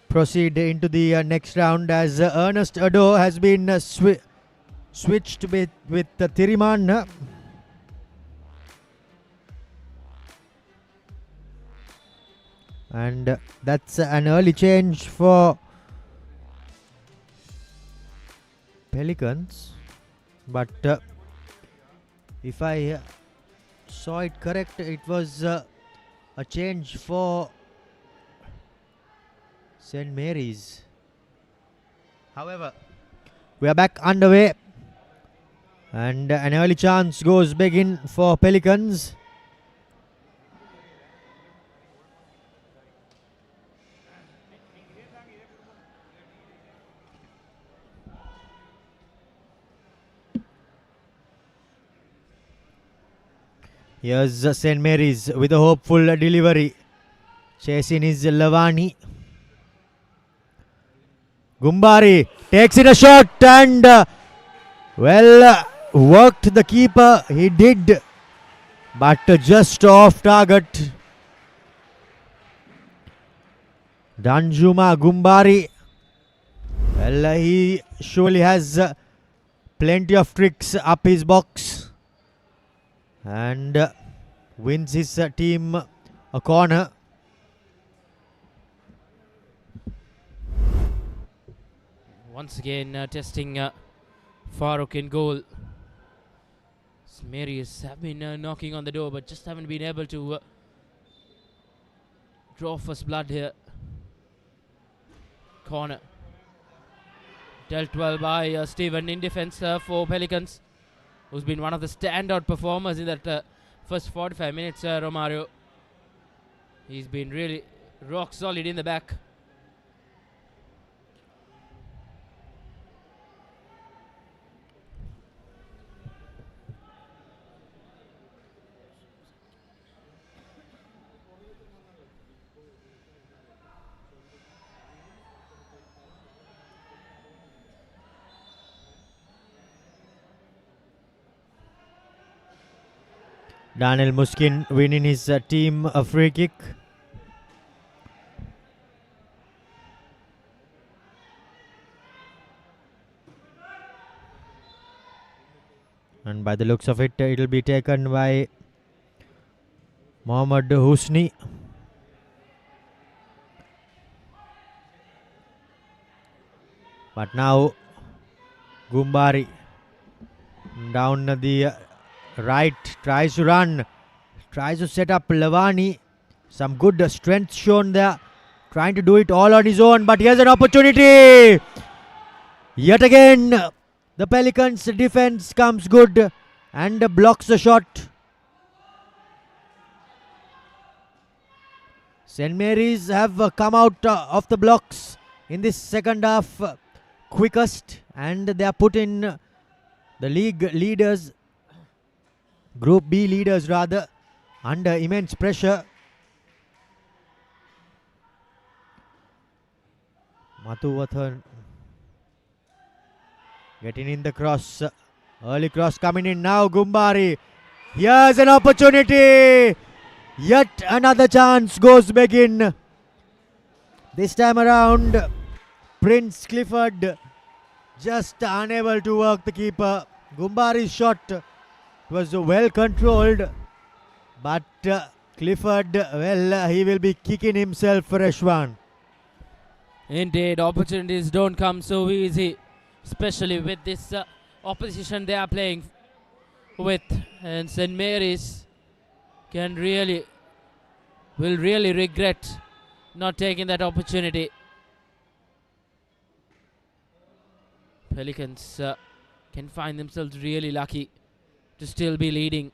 proceed into the next round, as Ernest Ado has been switched with Thiriman. And that's an early change for Pelicans. But if I saw it correct, it was a change for St. Mary's. However, we are back underway, and an early chance goes begin for Pelicans. Here's St. Mary's with a hopeful delivery. Chasing is Lavani. Gumbari takes it a shot and worked the keeper. He did, but just off target. Danjuma Gumbari. Well, he surely has plenty of tricks up his box and wins his team a corner. Once again testing Farooq in goal. Mary's have been knocking on the door, but just haven't been able to draw first blood here. Corner. Dealt well by Stephen in defense for Pelicans, who's been one of the standout performers in that first 45 minutes, Romario. He's been really rock solid in the back. Daniel Muskin winning his team a free kick. And by the looks of it, it will be taken by Mohammad Husni. But now Gumbari down the right, tries to run, tries to set up Lavani. Some good strength shown there, trying to do it all on his own, but here's an opportunity. Yet again, the Pelicans defense comes good and blocks the shot. St. Mary's have come out of the blocks in this second half quickest, and they are put in the league leaders, Group B leaders rather, under immense pressure. Mathuvathan getting in the cross. Early cross coming in now. Gumbari. Here's an opportunity. Yet another chance goes begin. This time around, Prince Clifford just unable to work the keeper. Gumbari's shot was well controlled, but Clifford, well, he will be kicking himself for Ashwan. Indeed, opportunities don't come so easy, especially with this opposition they are playing with, and St. Mary's will really regret not taking that opportunity. Pelicans can find themselves really lucky to still be leading.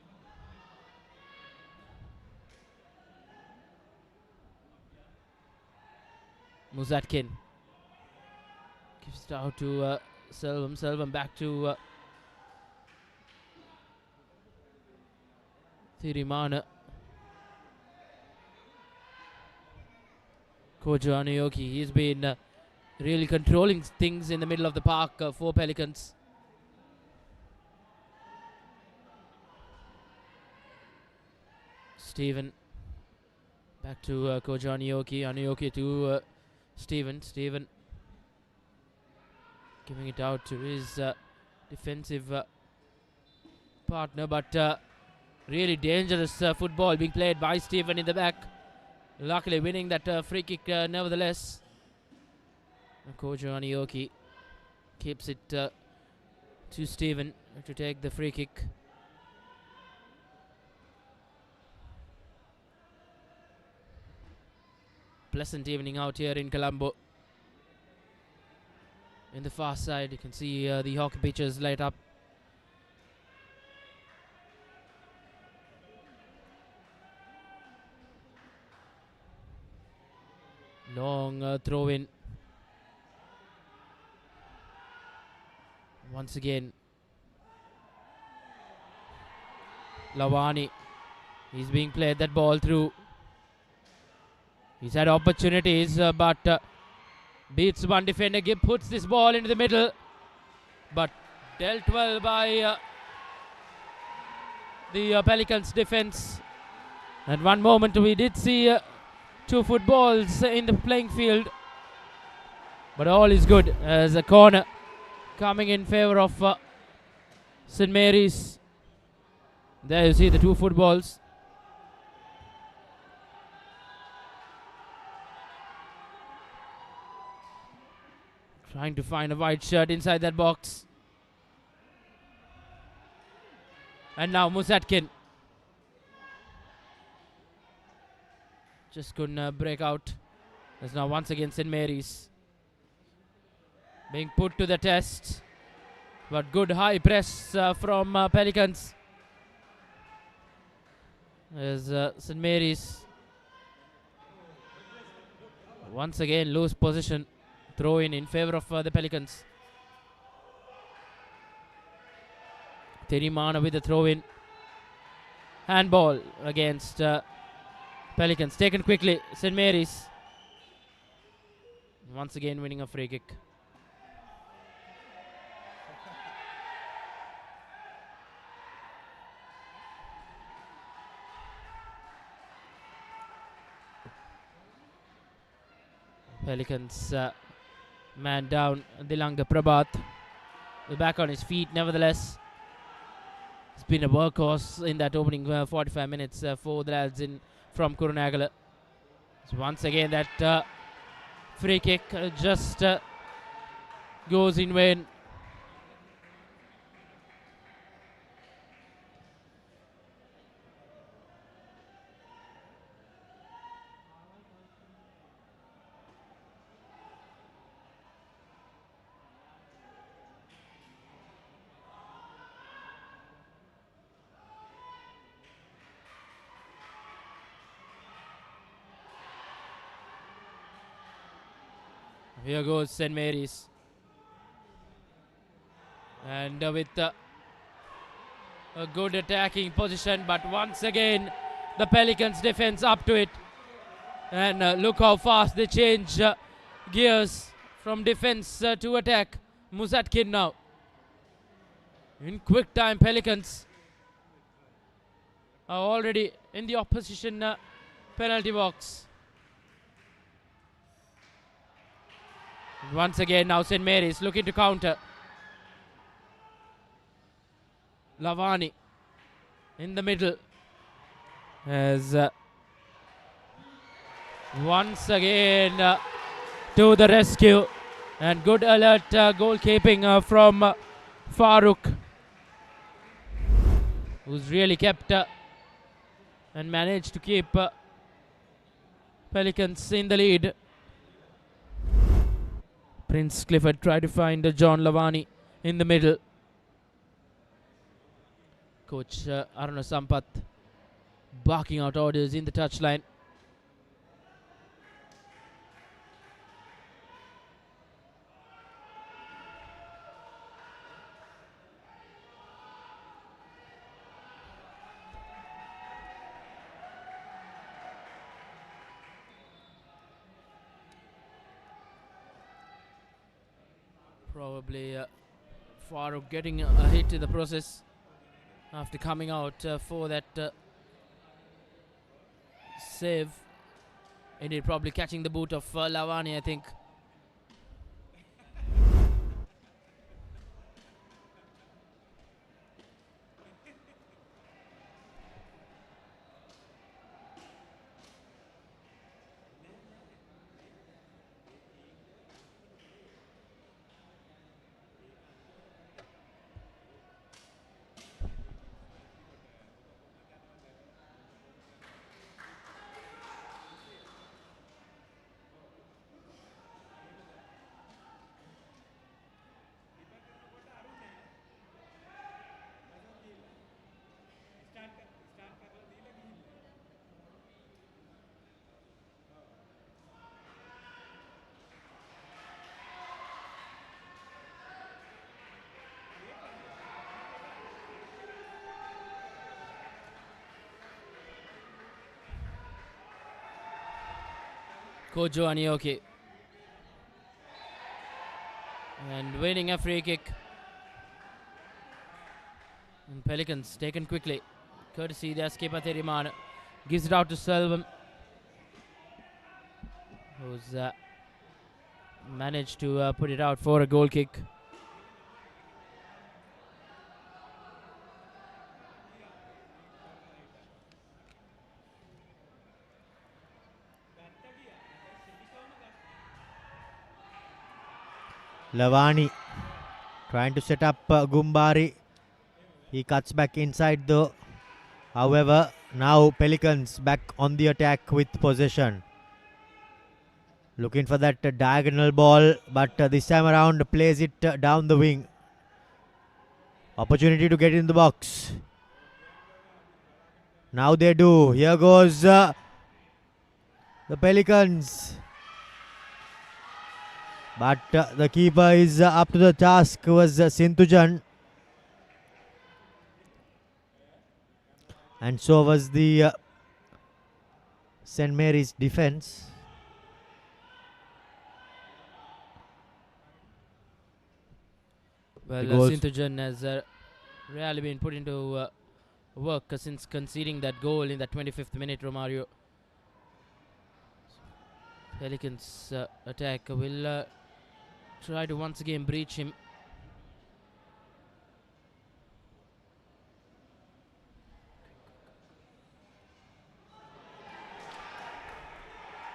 Muzatkin gives it out to Selvam. Selvam back to Thirimana. Coach Anayoki, he's been really controlling things in the middle of the park for Pelicans. Stephen back to Coach Anayoki. Anayoki to Stephen. Stephen giving it out to his defensive partner, but really dangerous football being played by Stephen in the back. Luckily winning that free kick nevertheless. Coach Anayoki keeps it to Stephen to take the free kick. Pleasant evening out here in Colombo. In the far side you can see the hockey pitches light up. Long throw in. Once again Lavani, he's being played that ball through. He's had opportunities but beats one defender. Gibb puts this ball into the middle, but dealt well by the Pelicans defense. At one moment we did see 2 footballs in the playing field, but all is good as a corner coming in favor of St. Mary's. There you see the 2 footballs. Trying to find a white shirt inside that box. And now Muzatkin. Just couldn't break out. There's now once again St. Mary's being put to the test. But good high press from Pelicans. As St. Mary's once again lose position. Throw in favor of the Pelicans. Thirimana with the throw in. Handball against Pelicans. Taken quickly. St. Mary's once again winning a free kick. Pelicans man down. Dilanga Prabhat back on his feet nevertheless. It's been a workhorse in that opening 45 minutes for the lads from Kurunagala. So once again that free kick just goes in vain. Here goes St. Mary's. And with a good attacking position, but once again the Pelicans defense up to it. And look how fast they change gears from defense to attack. Muzatkin now. In quick time Pelicans are already in the opposition penalty box. Once again now St. Mary's looking to counter. Lavani in the middle as once again to the rescue, and good alert goalkeeping from Farooq, who's really kept and managed to keep Pelicans in the lead. Prince Clifford tried to find John Lavani in the middle. Coach Aruna Sampath barking out orders in the touchline. Probably Farooq getting a hit in the process after coming out for that save. Indeed, probably catching the boot of Lavani, I think. Kojo Anioki. And winning a free kick. And Pelicans taken quickly. Courtesy their skipper Theriman. Gives it out to Selvam, who's managed to put it out for a goal kick. Lavani trying to set up Gumbari. He cuts back inside though. However, now Pelicans back on the attack with possession. Looking for that diagonal ball, but this time around plays it down the wing. Opportunity to get in the box. Now they do. Here goes the Pelicans. But the keeper is up to the task, was Sinthujan. And so was the St. Mary's defense. Well, Sinthujan has really been put into work since conceding that goal in the 25th minute, Romario. Pelicans attack will try to once again breach him.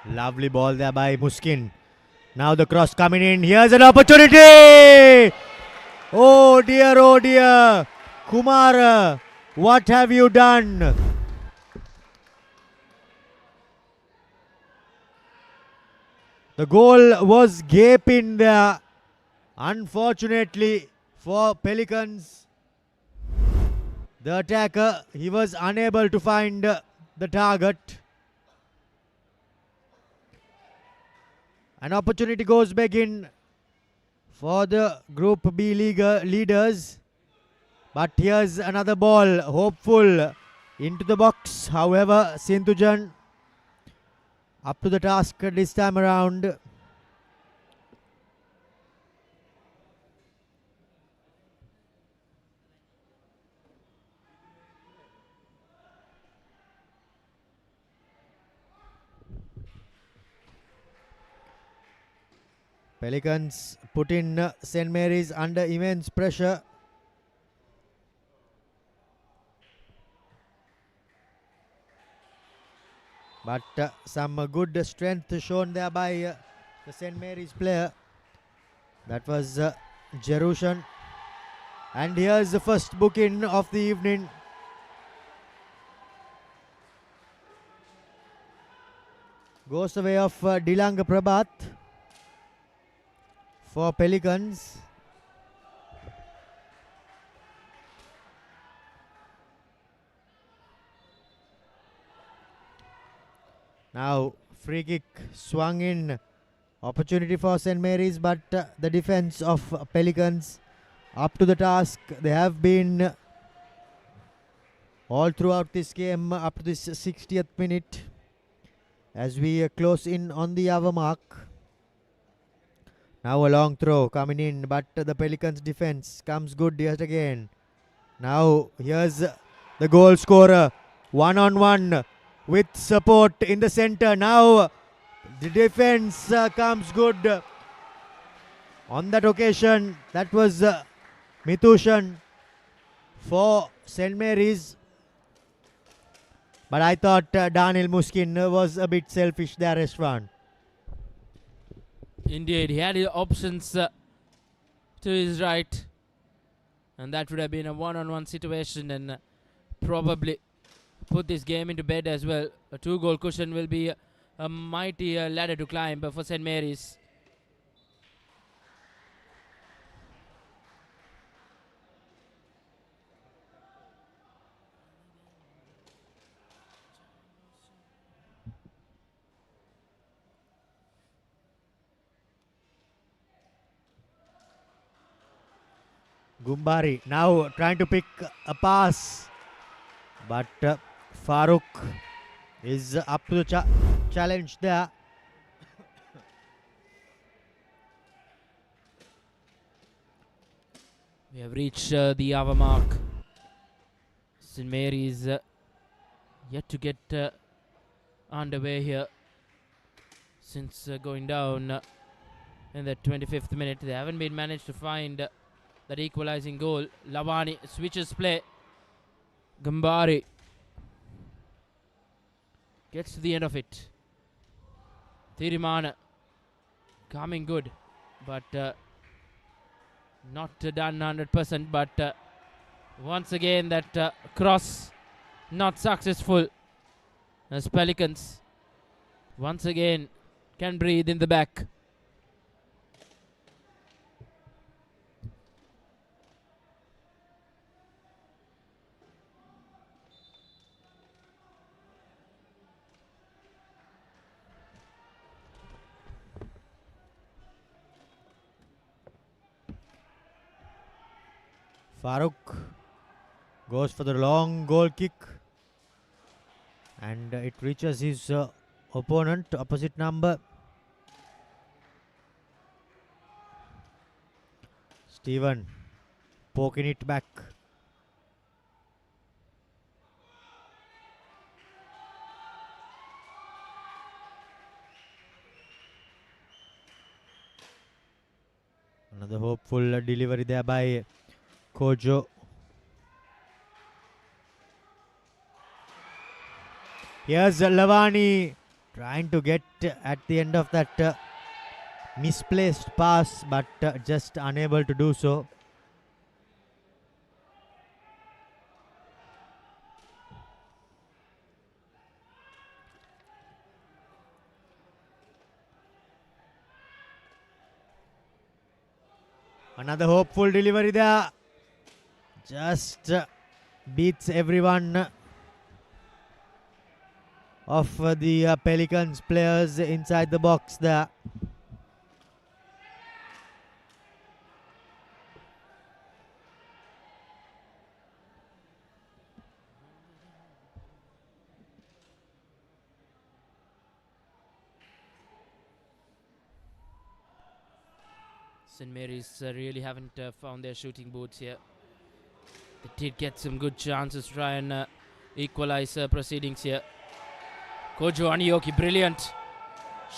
Lovely ball there by Muskin. Now the cross coming in. Here's an opportunity. Oh dear, oh dear. Kumar, what have you done? The goal was gaping there. Unfortunately for Pelicans, the attacker, he was unable to find the target. An opportunity goes begging for the Group B leaders. But here's another ball, hopeful, into the box. However, Sinthujan up to the task this time around. Pelicans put in St. Mary's under immense pressure. But some good strength shown there by the St. Mary's player. That was Jerushan. And here's the first booking of the evening. Goes the way of Dilanga Prabhat for Pelicans. Now free kick swung in. Opportunity for St. Mary's, but the defense of Pelicans up to the task. They have been all throughout this game up to this 60th minute. As we close in on the hour mark. Now a long throw coming in, but the Pelicans defense comes good yet again. Now here's the goal scorer, 1-on-1 with support in the center. Now the defense comes good. On that occasion, that was Mithushan for St. Mary's. But I thought Daniel Muskin was a bit selfish there, Reshwan. Indeed, he had the options to his right, and that would have been a one-on-one situation and probably put this game into bed as well. A 2-goal cushion will be a mighty ladder to climb for St. Mary's. Gumbari now trying to pick a pass, but Farooq is up to the challenge there. We have reached the hour mark. St. Mary's yet to get underway here since going down in the 25th minute. They haven't been managed to find that equalizing goal. Lavani switches play. Gambari gets to the end of it. Thirimana coming good, but not done 100%. But once again, that cross not successful. As Pelicans once again can breathe in the back. Farooq goes for the long goal kick, and it reaches his opponent, opposite number. Stephen poking it back. Another hopeful delivery there by Kojo. Here's Lavani trying to get at the end of that misplaced pass, but just unable to do so. Another hopeful delivery there. Just beats everyone of the Pelicans players inside the box there. St. Mary's really haven't found their shooting boots here. They did get some good chances to try and equalize proceedings here. Kojo Aniyoki, brilliant.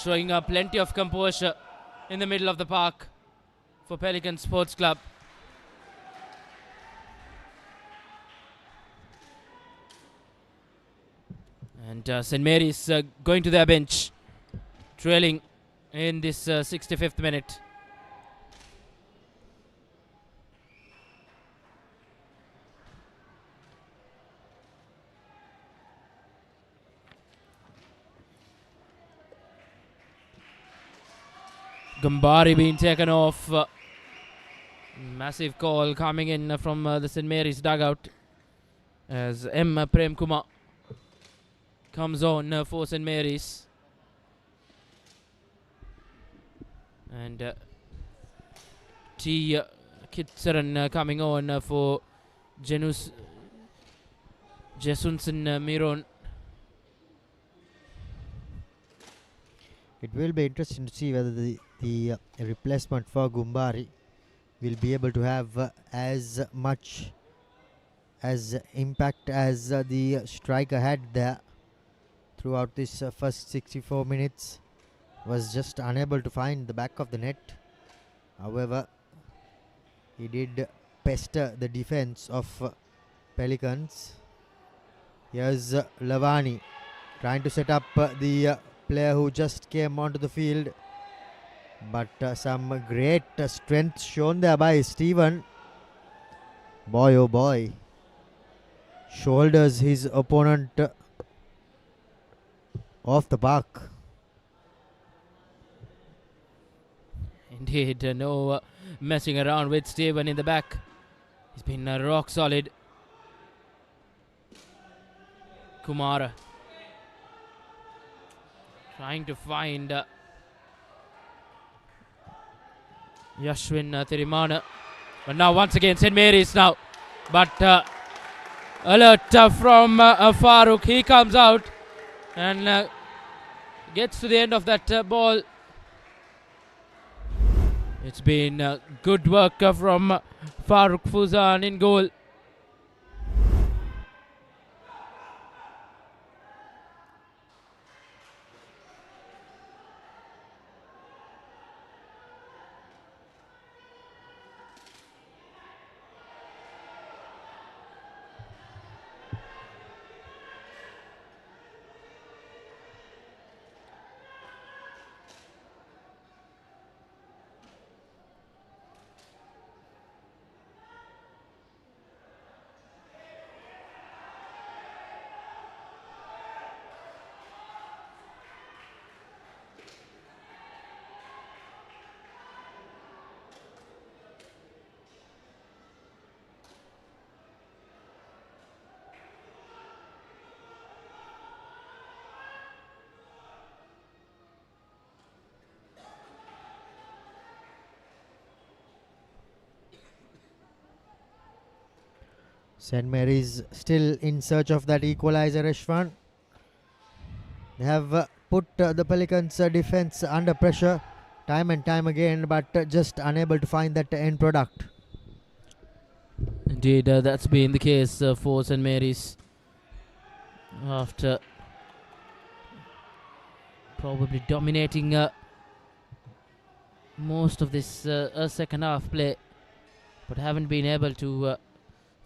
Showing plenty of composure in the middle of the park for Pelican Sports Club. And St. Mary's going to their bench, trailing in this 65th minute. Gambari being taken off. Massive call coming in from the St. Mary's dugout as M. Prem Kumar comes on for St. Mary's. And T. Kitsaran coming on for Jesunson Miron. It will be interesting to see whether the the replacement for Gumbari will be able to have as much as impact as the striker had there throughout this first 64 minutes. Was just unable to find the back of the net. However, he did pester the defense of Pelicans. Here's Lavani trying to set up the player who just came onto the field. But some great strength shown there by Steven. Boy oh boy. Shoulders his opponent off the park. Indeed, no messing around with Steven in the back. He's been rock solid. Kumara trying to find Yashwin Thirimana. But now once again St. Mary's now. But alert from Farooq. He comes out and gets to the end of that ball. It's been good work from Farooq Fuzan in goal. St. Mary's still in search of that equalizer, Ishwan. They have put the Pelicans defense under pressure time and time again, but just unable to find that end product. Indeed, that's been the case for St. Mary's after probably dominating most of this second half play, but haven't been able to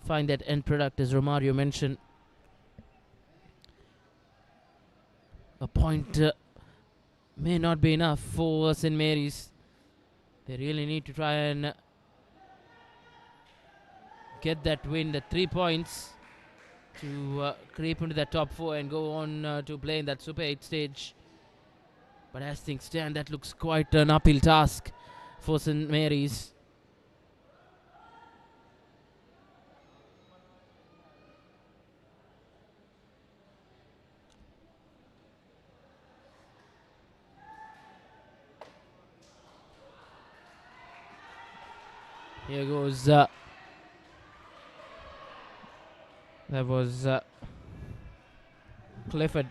find that end product, as Romario mentioned. A point may not be enough for St. Mary's. They really need to try and get that win, the 3 points, to creep into that top 4 and go on to play in that Super 8 stage. But as things stand, that looks quite an uphill task for St. Mary's. Here goes that was Clifford,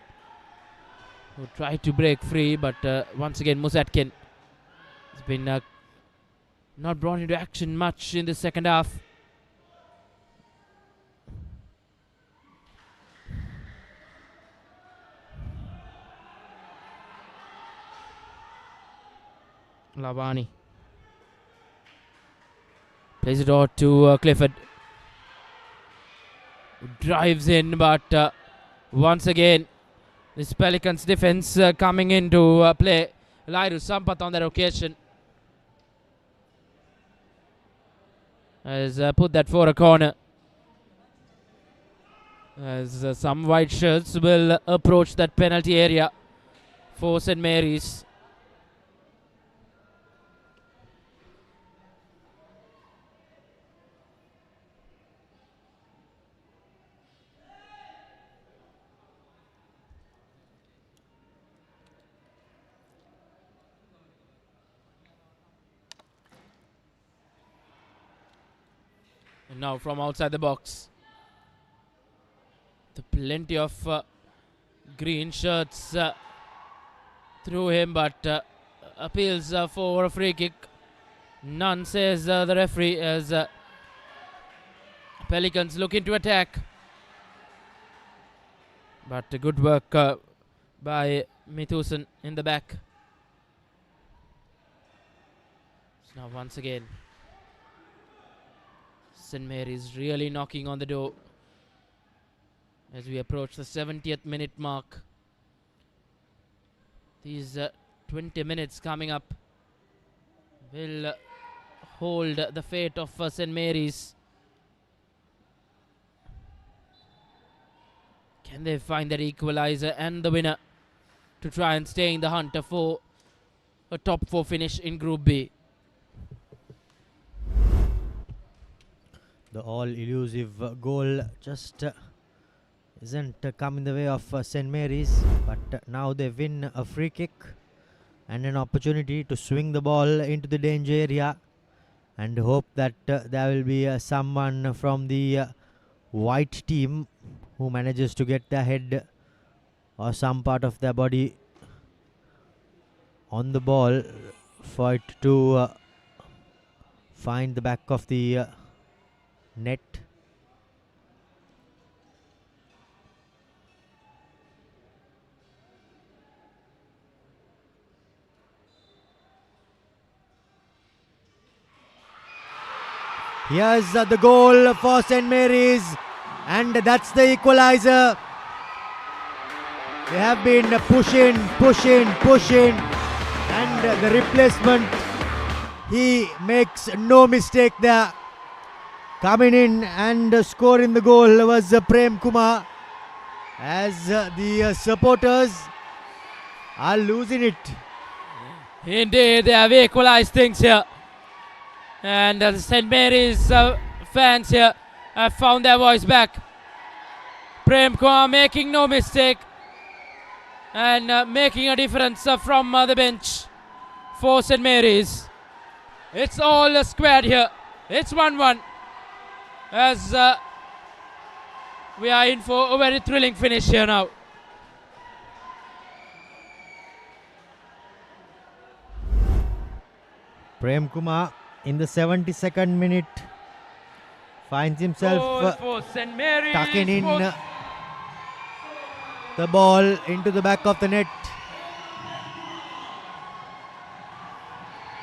who tried to break free, but once again Musatkin has been not brought into action much in the second half. Lavani plays it out to Clifford, who drives in, but once again this Pelicans defense coming into play. Lairu Sampath on that occasion has put that for a corner, as some white shirts will approach that penalty area for St. Mary's. And now from outside the box, plenty of green shirts through him, but appeals for a free kick. None, says the referee, as Pelicans looking to attack. But good work by Mithusan in the back. So now once again, St. Mary's really knocking on the door as we approach the 70th minute mark. These 20 minutes coming up will hold the fate of St. Mary's. Can they find that equalizer and the winner to try and stay in the hunt for a top 4 finish in Group B? The all elusive goal just isn't come in the way of St. Mary's, but now they win a free kick and an opportunity to swing the ball into the danger area, and hope that there will be someone from the white team who manages to get their head or some part of their body on the ball for it to find the back of the net. Here's the goal for St. Mary's, and that's the equalizer. They have been pushing, and the replacement, he makes no mistake there. Coming in and scoring the goal was Prem Kumar, as the supporters are losing it. Indeed, they have equalized things here. And the St. Mary's fans here have found their voice back. Prem Kumar making no mistake and making a difference from the bench for St. Mary's. It's all squared here. It's 1-1 as we are in for a very thrilling finish here now. Prem Kumar in the 72nd minute finds himself tucking in the ball into the back of the net.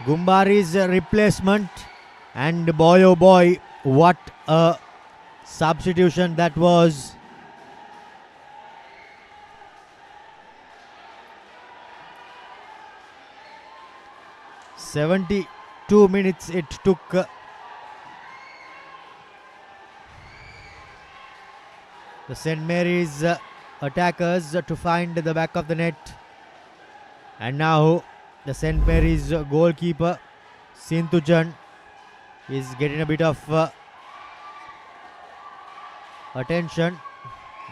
Gumbari's replacement, and boy oh boy, what a substitution that was. "72 minutes it took the St. Mary's attackers to find the back of the net, and now the St. Mary's goalkeeper Sinthujan is getting a bit of attention.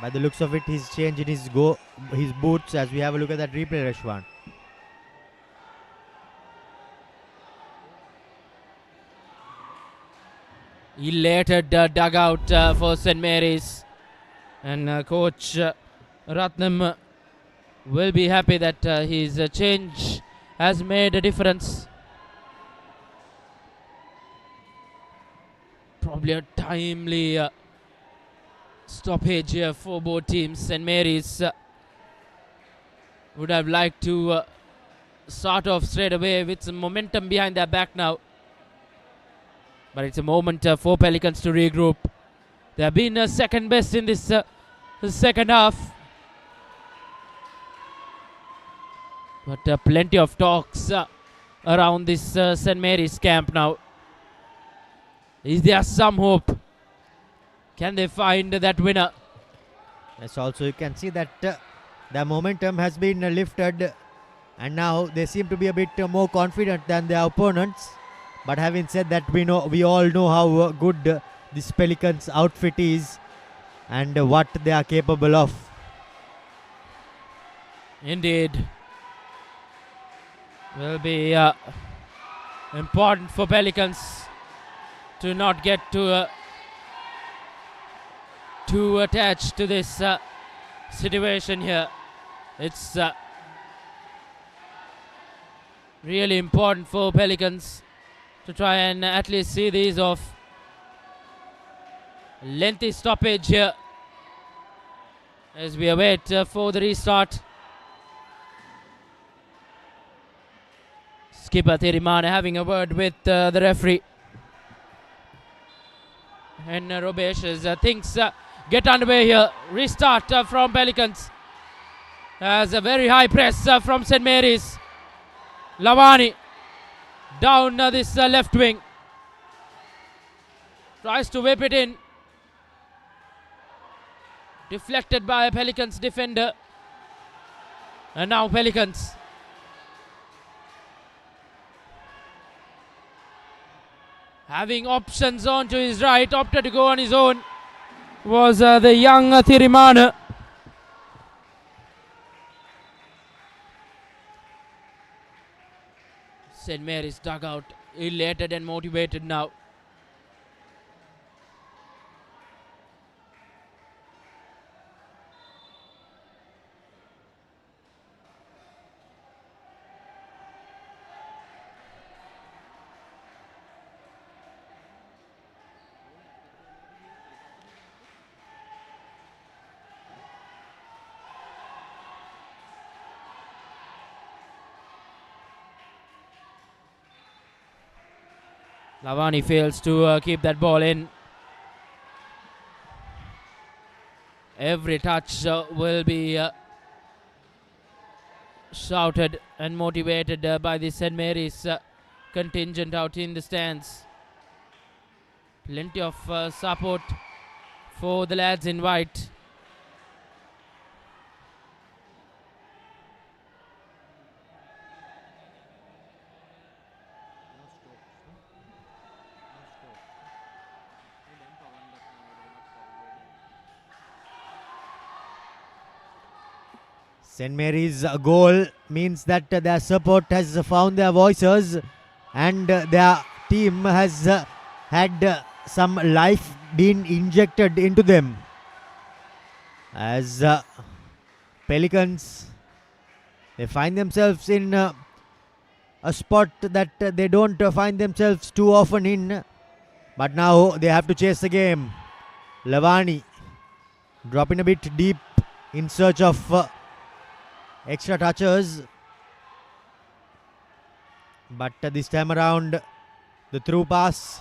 By the looks of it, he's changing his boots as we have a look at that replay, Rashwan. Elated dugout for St. Mary's, and coach Ratnam will be happy that his change has made a difference. Probably a timely stoppage here for both teams. St. Mary's would have liked to start off straight away with some momentum behind their back now. But it's a moment for Pelicans to regroup. They have been second best in this second half. But plenty of talks around this St. Mary's camp now. Is there some hope? Can they find that winner? Yes, also you can see that the momentum has been lifted, and now they seem to be a bit more confident than their opponents. But having said that, we all know how good this Pelicans outfit is and what they are capable of. Indeed. Will be important for Pelicans to not get too attached to this situation here. It's Really important for Pelicans to try and at least see these off. Lengthy stoppage here as we await for the restart. Skipper Thirimana having a word with the referee. And Robesh as things get underway here. Restart from Pelicans. As a very high press from St. Mary's. Lavani down this left wing. Tries to whip it in. Deflected by a Pelicans defender. And now Pelicans. Having options on to his right, opted to go on his own. Was the young Thirimana. St. Mary's dugout elated and motivated now. Lavani fails to keep that ball in. Every touch will be shouted and motivated by the St. Mary's contingent out in the stands. Plenty of support for the lads in white. St. Mary's goal means that their support has found their voices and their team has had some life being injected into them. As Pelicans, they find themselves in a spot that they don't find themselves too often in. But now they have to chase the game. Lavani dropping a bit deep in search of extra touches, but this time around the through pass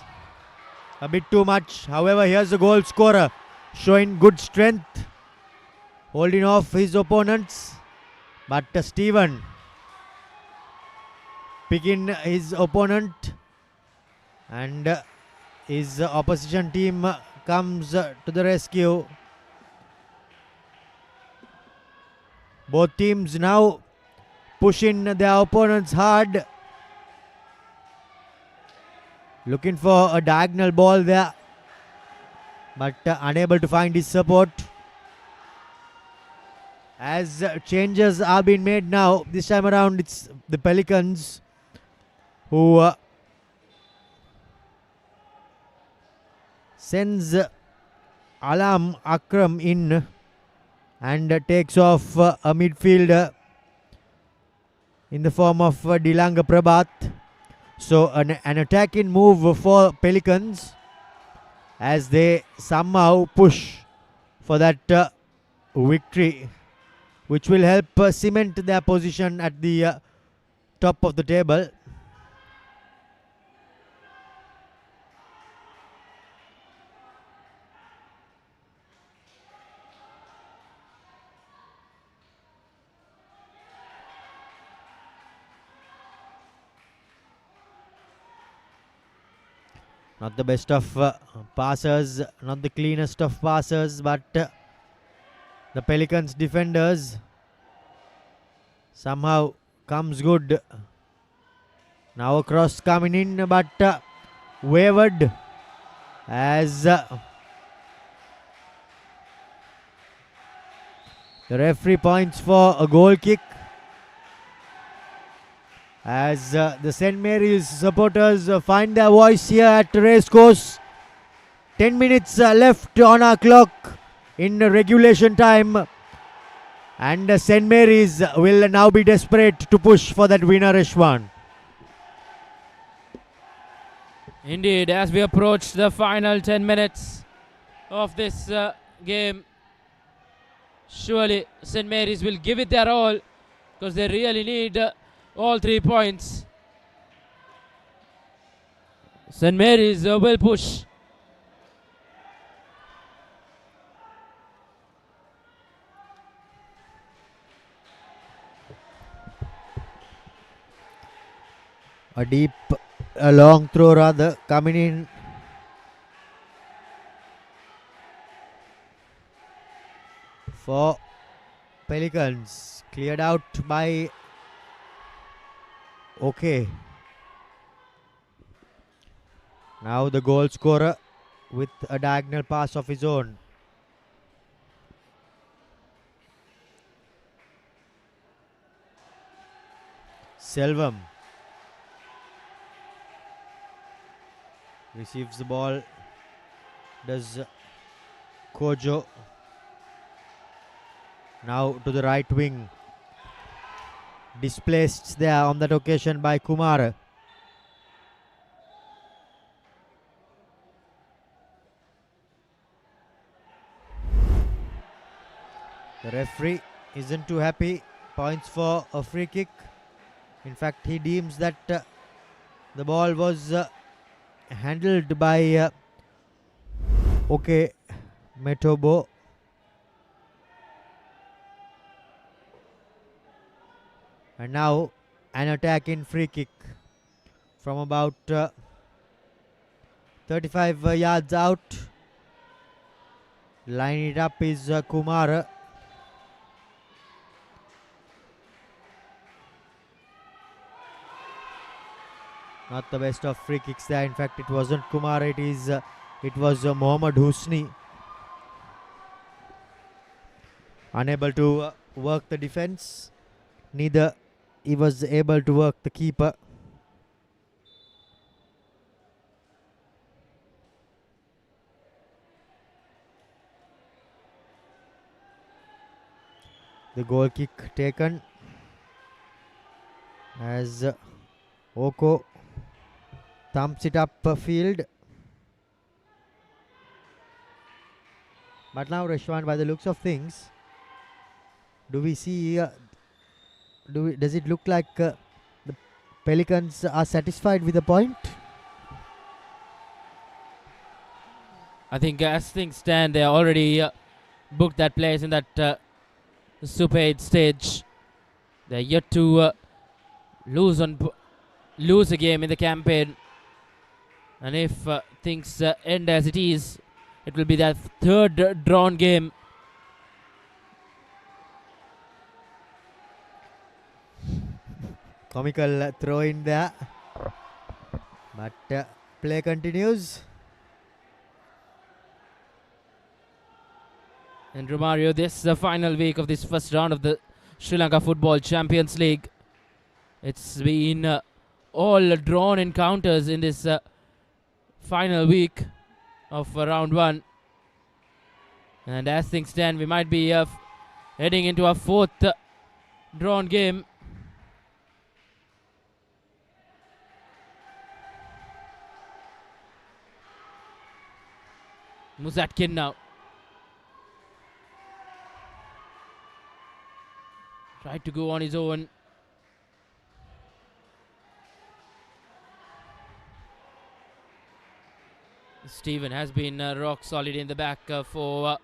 a bit too much. However, here's the goal scorer showing good strength, holding off his opponents, but Stephen picking his opponent, and his opposition team comes to the rescue. Both teams now pushing their opponents hard. Looking for a diagonal ball there, but unable to find his support. As changes are being made now, this time around it's the Pelicans who sends Alam Akram in and takes off a midfielder in the form of Dilanga Prabhat. So an attacking move for Pelicans as they somehow push for that victory, which will help cement their position at the top of the table. Not the best of passers, not the cleanest of passers, but the Pelicans defenders somehow comes good. Now a cross coming in, but wavered as the referee points for a goal kick. As the St. Mary's supporters find their voice here at Racecourse. 10 minutes left on our clock in regulation time. And St. Mary's will now be desperate to push for that winner, Ishwan. Indeed, as we approach the final 10 minutes of this game, surely St. Mary's will give it their all because they really need all 3 points. St. Mary's will push. A long throw rather, coming in. For Pelicans, cleared out by Okay. Now the goal scorer with a diagonal pass of his own. Selvam receives the ball. Does Kojo. Now to the right wing. Displaced there on that occasion by Kumar. The referee isn't too happy. Points for a free kick. In fact, he deems that the ball was handled by Metobo. And now an attack in free kick from about 35 yards out. Line it up is Kumar. Not the best of free kicks there. In fact, it wasn't Kumar. It was Mohammad Husni. Unable to work the defense. Neither he was able to work the keeper. The goal kick taken as Oko thumps it up field. But now, Rashwan, by the looks of things, do we see? Does it look like the Pelicans are satisfied with the point? I think as things stand, they already booked that place in that Super 8 stage. They're yet to lose a game in the campaign. And if things end as it is, it will be that third drawn game. Comical throw in there. But play continues. And Romario, this is the final week of this first round of the Sri Lanka Football Champions League. It's been all drawn encounters in this final week of round 1. And as things stand, we might be heading into a fourth drawn game. Musatkin now. Tried to go on his own. Stephen has been rock solid in the back for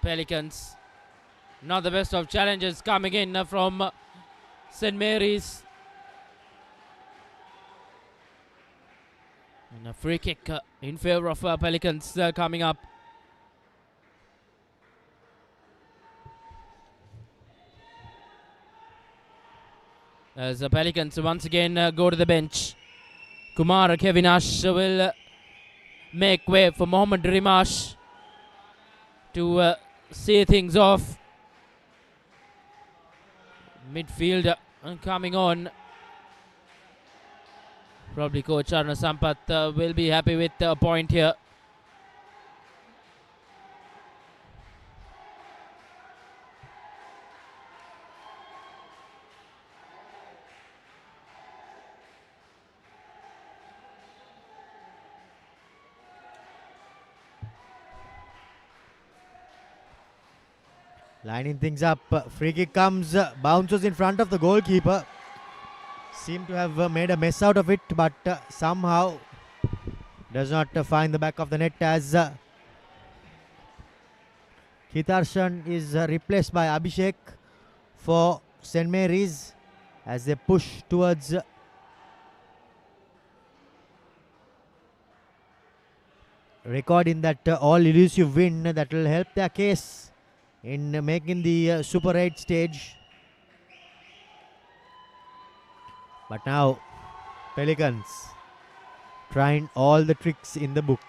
Pelicans. Not the best of challenges coming in from St. Mary's. And a free kick in favor of Pelicans coming up. As the Pelicans once again go to the bench. Kumar Kevinash will make way for Mohammad Rimash to see things off. Midfield coming on. Probably coach Arna Sampath will be happy with a point here. Lining things up. Free kick comes, bounces in front of the goalkeeper. Seem to have made a mess out of it, but somehow does not find the back of the net as Hitarshan is replaced by Abhishek for St. Mary's as they push towards recording that all elusive win that will help their case in making the Super 8 stage. But now Pelicans trying all the tricks in the book.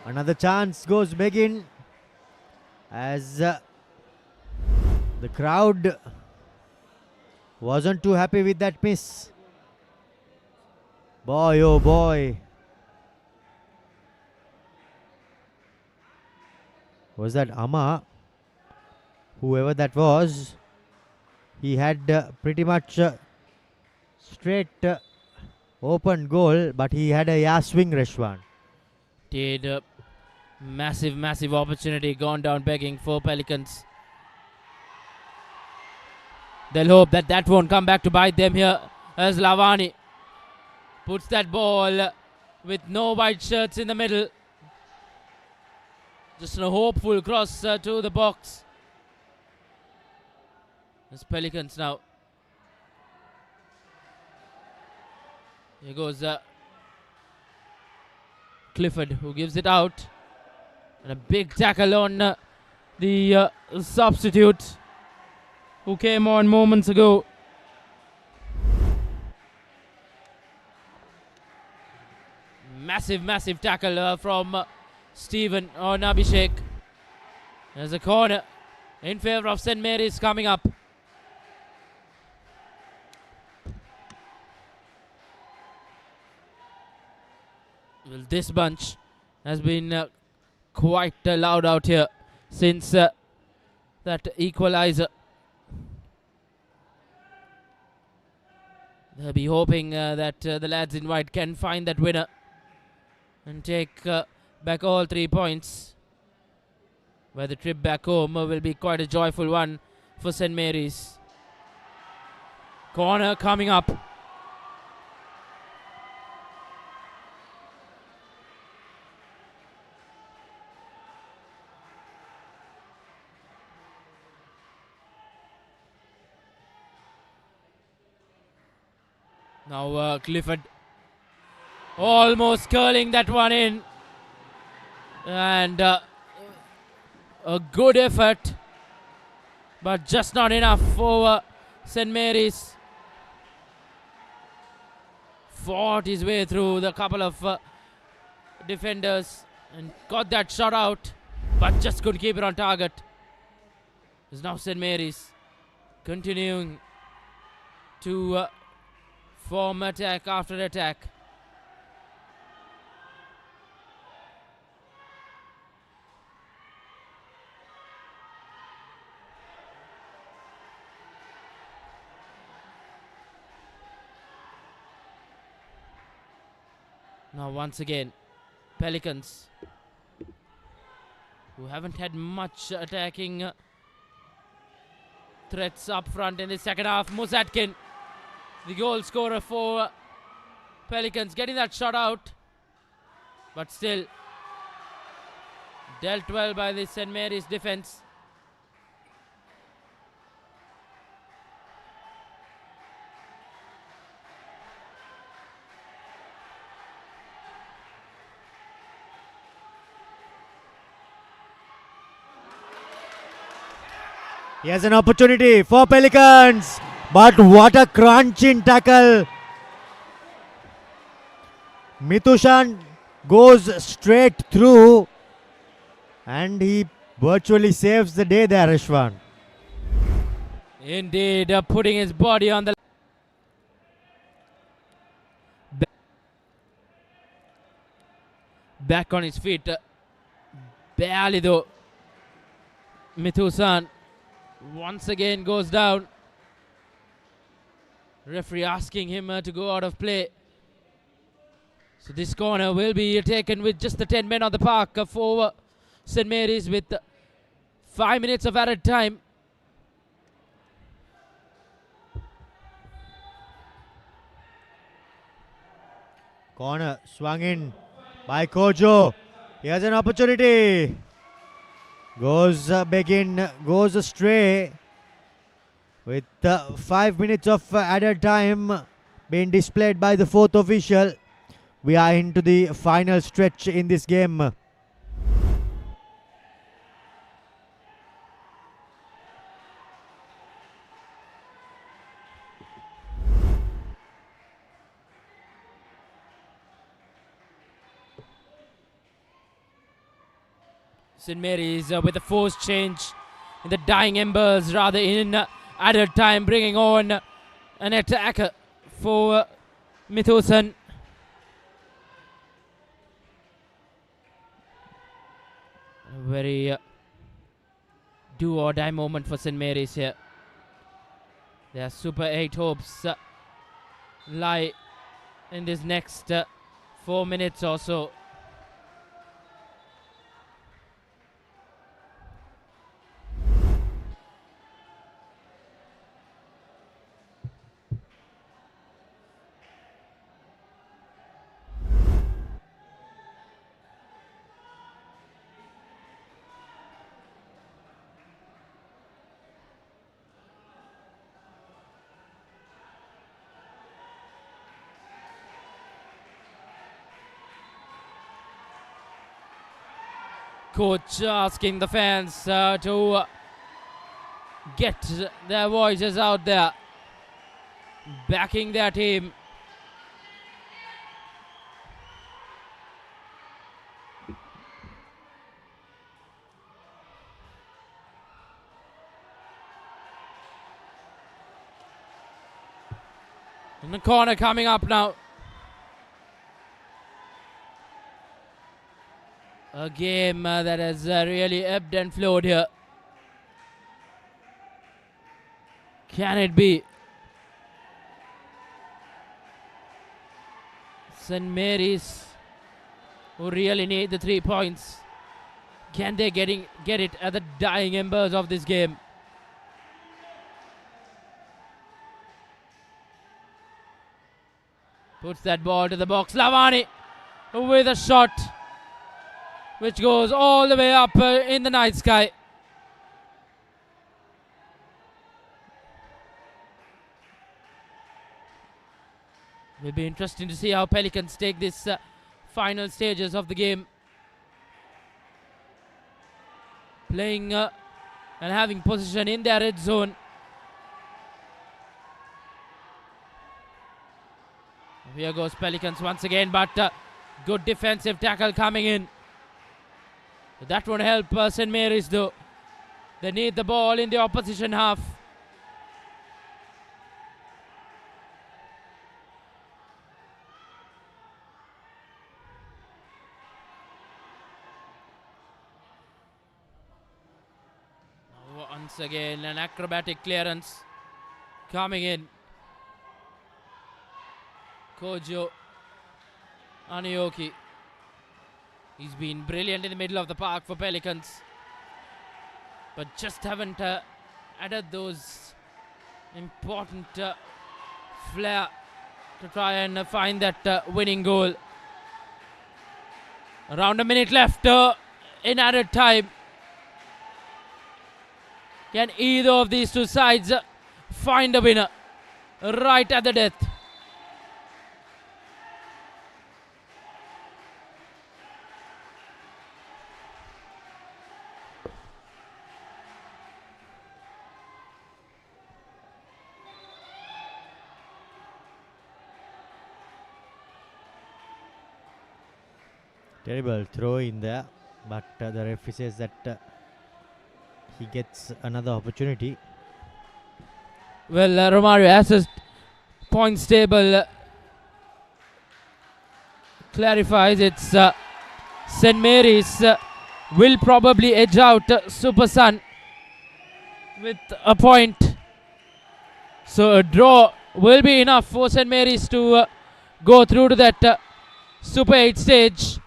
Another chance goes begging as the crowd wasn't too happy with that miss. Boy, oh boy. Was that Amma? Whoever that was, he had pretty much straight open goal, but he had a swing, Reshwan. Did massive opportunity gone down begging for Pelicans. They'll hope that that won't come back to bite them here as Lavani puts that ball with no white shirts in the middle. Just a hopeful cross to the box. It's Pelicans now. Here goes Clifford, who gives it out. And a big tackle on the substitute who came on moments ago. Massive tackle from Stephen on Abhishek. There's a corner in favor of St. Mary's coming up. Well, this bunch has been quite loud out here since that equalizer. They'll be hoping that the lads in white can find that winner and take back all 3 points, where the trip back home will be quite a joyful one for St. Mary's. Corner coming up. Now Clifford almost curling that one in. And a good effort, but just not enough for St. Mary's. Fought his way through the couple of defenders and got that shot out, but just couldn't keep it on target. It's now St. Mary's continuing to form attack after attack. Now once again, Pelicans, who haven't had much attacking threats up front in the second half. Musatkin, the goal scorer for Pelicans, getting that shot out, but still dealt well by the St. Mary's defense. Here's an opportunity for Pelicans, but what a crunching tackle. Mithushan goes straight through and he virtually saves the day there, Rishwan. Indeed, putting his body on the back on his feet. Barely though. Mithushan once again goes down. Referee asking him to go out of play. So this corner will be taken with just the 10 men on the park for St. Mary's with 5 minutes of added time. Corner swung in by Kojo. He has an opportunity. Goes goes astray. With 5 minutes of added time being displayed by the fourth official, we are into the final stretch in this game. St. Mary's with a forced change in the dying embers, rather in added time, bringing on an attacker for Mithosan. A very do or die moment for St. Mary's here. Their Super 8 hopes lie in this next 4 minutes or so. Coach asking the fans to get their voices out there, backing their team. In the corner coming up now. A game that has really ebbed and flowed here. Can it be? St. Mary's, who really need the 3 points, can they get it at the dying embers of this game? Puts that ball to the box. Lavani with a shot which goes all the way up in the night sky. Will be interesting to see how Pelicans take this final stages of the game. Playing and having possession in their red zone. Here goes Pelicans once again, but good defensive tackle coming in. That won't help St. Mary's though. They need the ball in the opposition half. Once again, an acrobatic clearance coming in. Kojo Anioki. He's been brilliant in the middle of the park for Pelicans, but just haven't added those important flair to try and find that winning goal. Around a minute left in added time. Can either of these two sides find a winner right at the death? Terrible throw in there, but the referee says that he gets another opportunity. Well, Romario, as his points table clarifies, it's St. Mary's will probably edge out Super Sun with a point. So a draw will be enough for St. Mary's to go through to that Super 8 stage.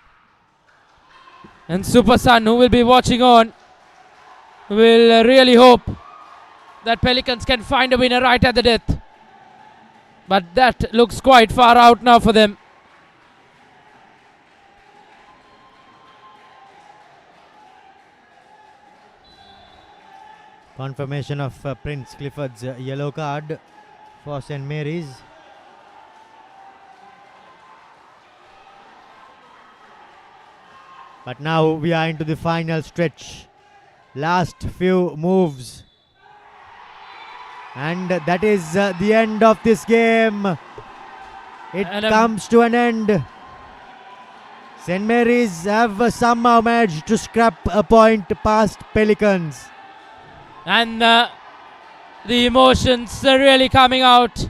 And Super Sun, who will be watching on, will really hope that Pelicans can find a winner right at the death. But that looks quite far out now for them. Confirmation of Prince Clifford's yellow card for St. Mary's. But now we are into the final stretch. Last few moves. And that is the end of this game. It And, comes to an end. St. Mary's have somehow managed to scrap a point past Pelicans. And the emotions are really coming out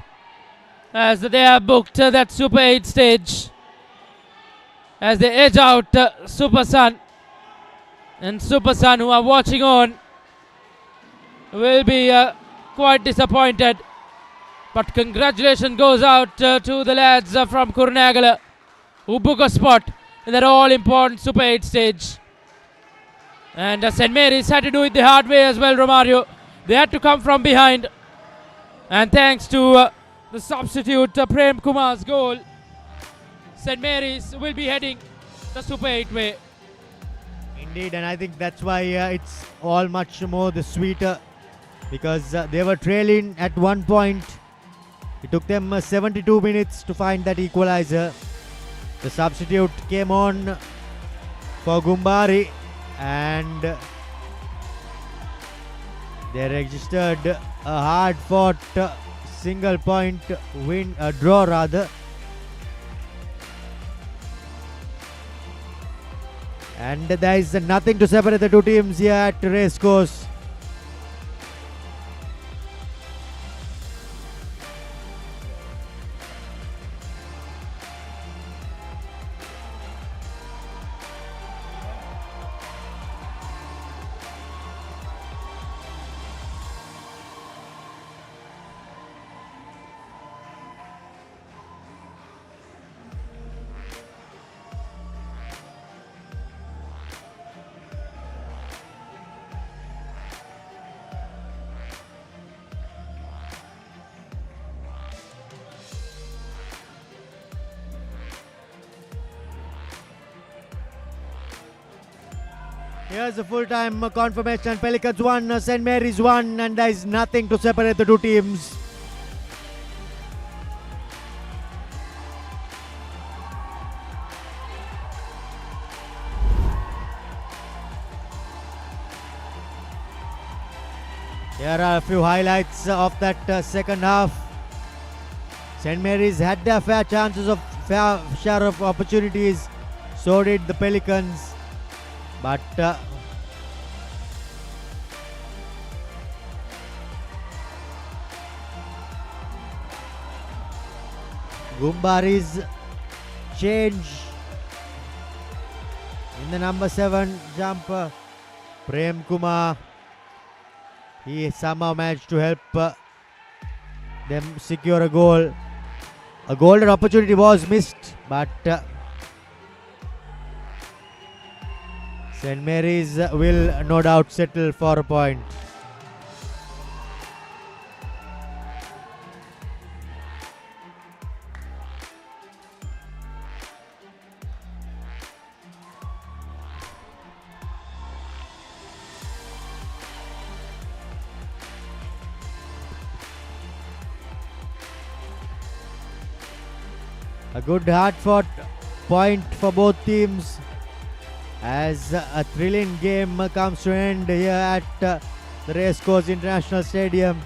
as they have booked that Super 8 stage. As they edge out Super Sun. And Super Sun, who are watching on, will be quite disappointed. But congratulations goes out to the lads from Kurunegala who book a spot in that all-important Super 8 stage. And St. Mary's had to do it the hard way as well, Romario. They had to come from behind. And thanks to the substitute Prem Kumar's goal, St. Mary's will be heading the Super 8 way. Indeed, and I think that's why it's all much more the sweeter, because they were trailing at one point. It took them 72 minutes to find that equalizer. The substitute came on for Gumbari and they registered a hard-fought single point win, draw rather. And there is nothing to separate the two teams here at Racecourse. Here's a full-time confirmation. Pelicans won, St. Mary's won, and there is nothing to separate the two teams. Here are a few highlights of that second half. St. Mary's had their fair share of opportunities. So did the Pelicans. But Gumbari's change in the number 7 jumper, Prem Kumar, he somehow managed to help them secure a goal. A golden opportunity was missed, but St. Mary's will no doubt settle for a point. A good hard-fought point for both teams as a thrilling game comes to an end here at the Racecourse International Stadium.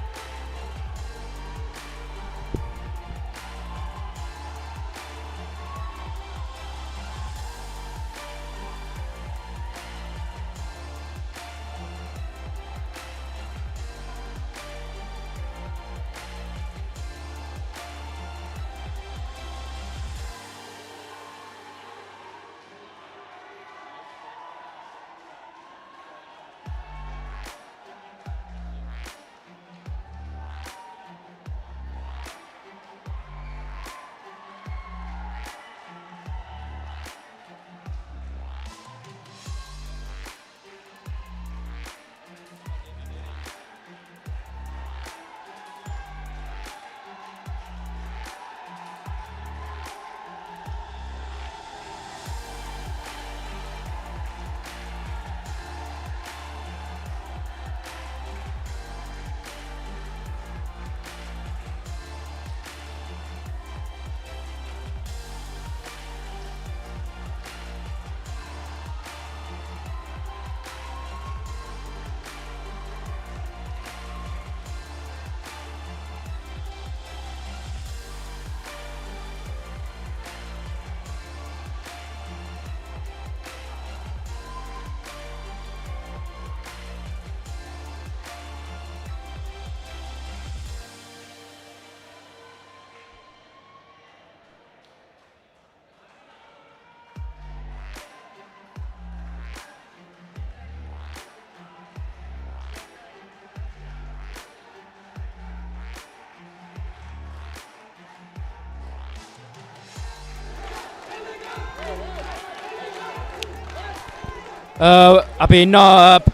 අපි ඉන්න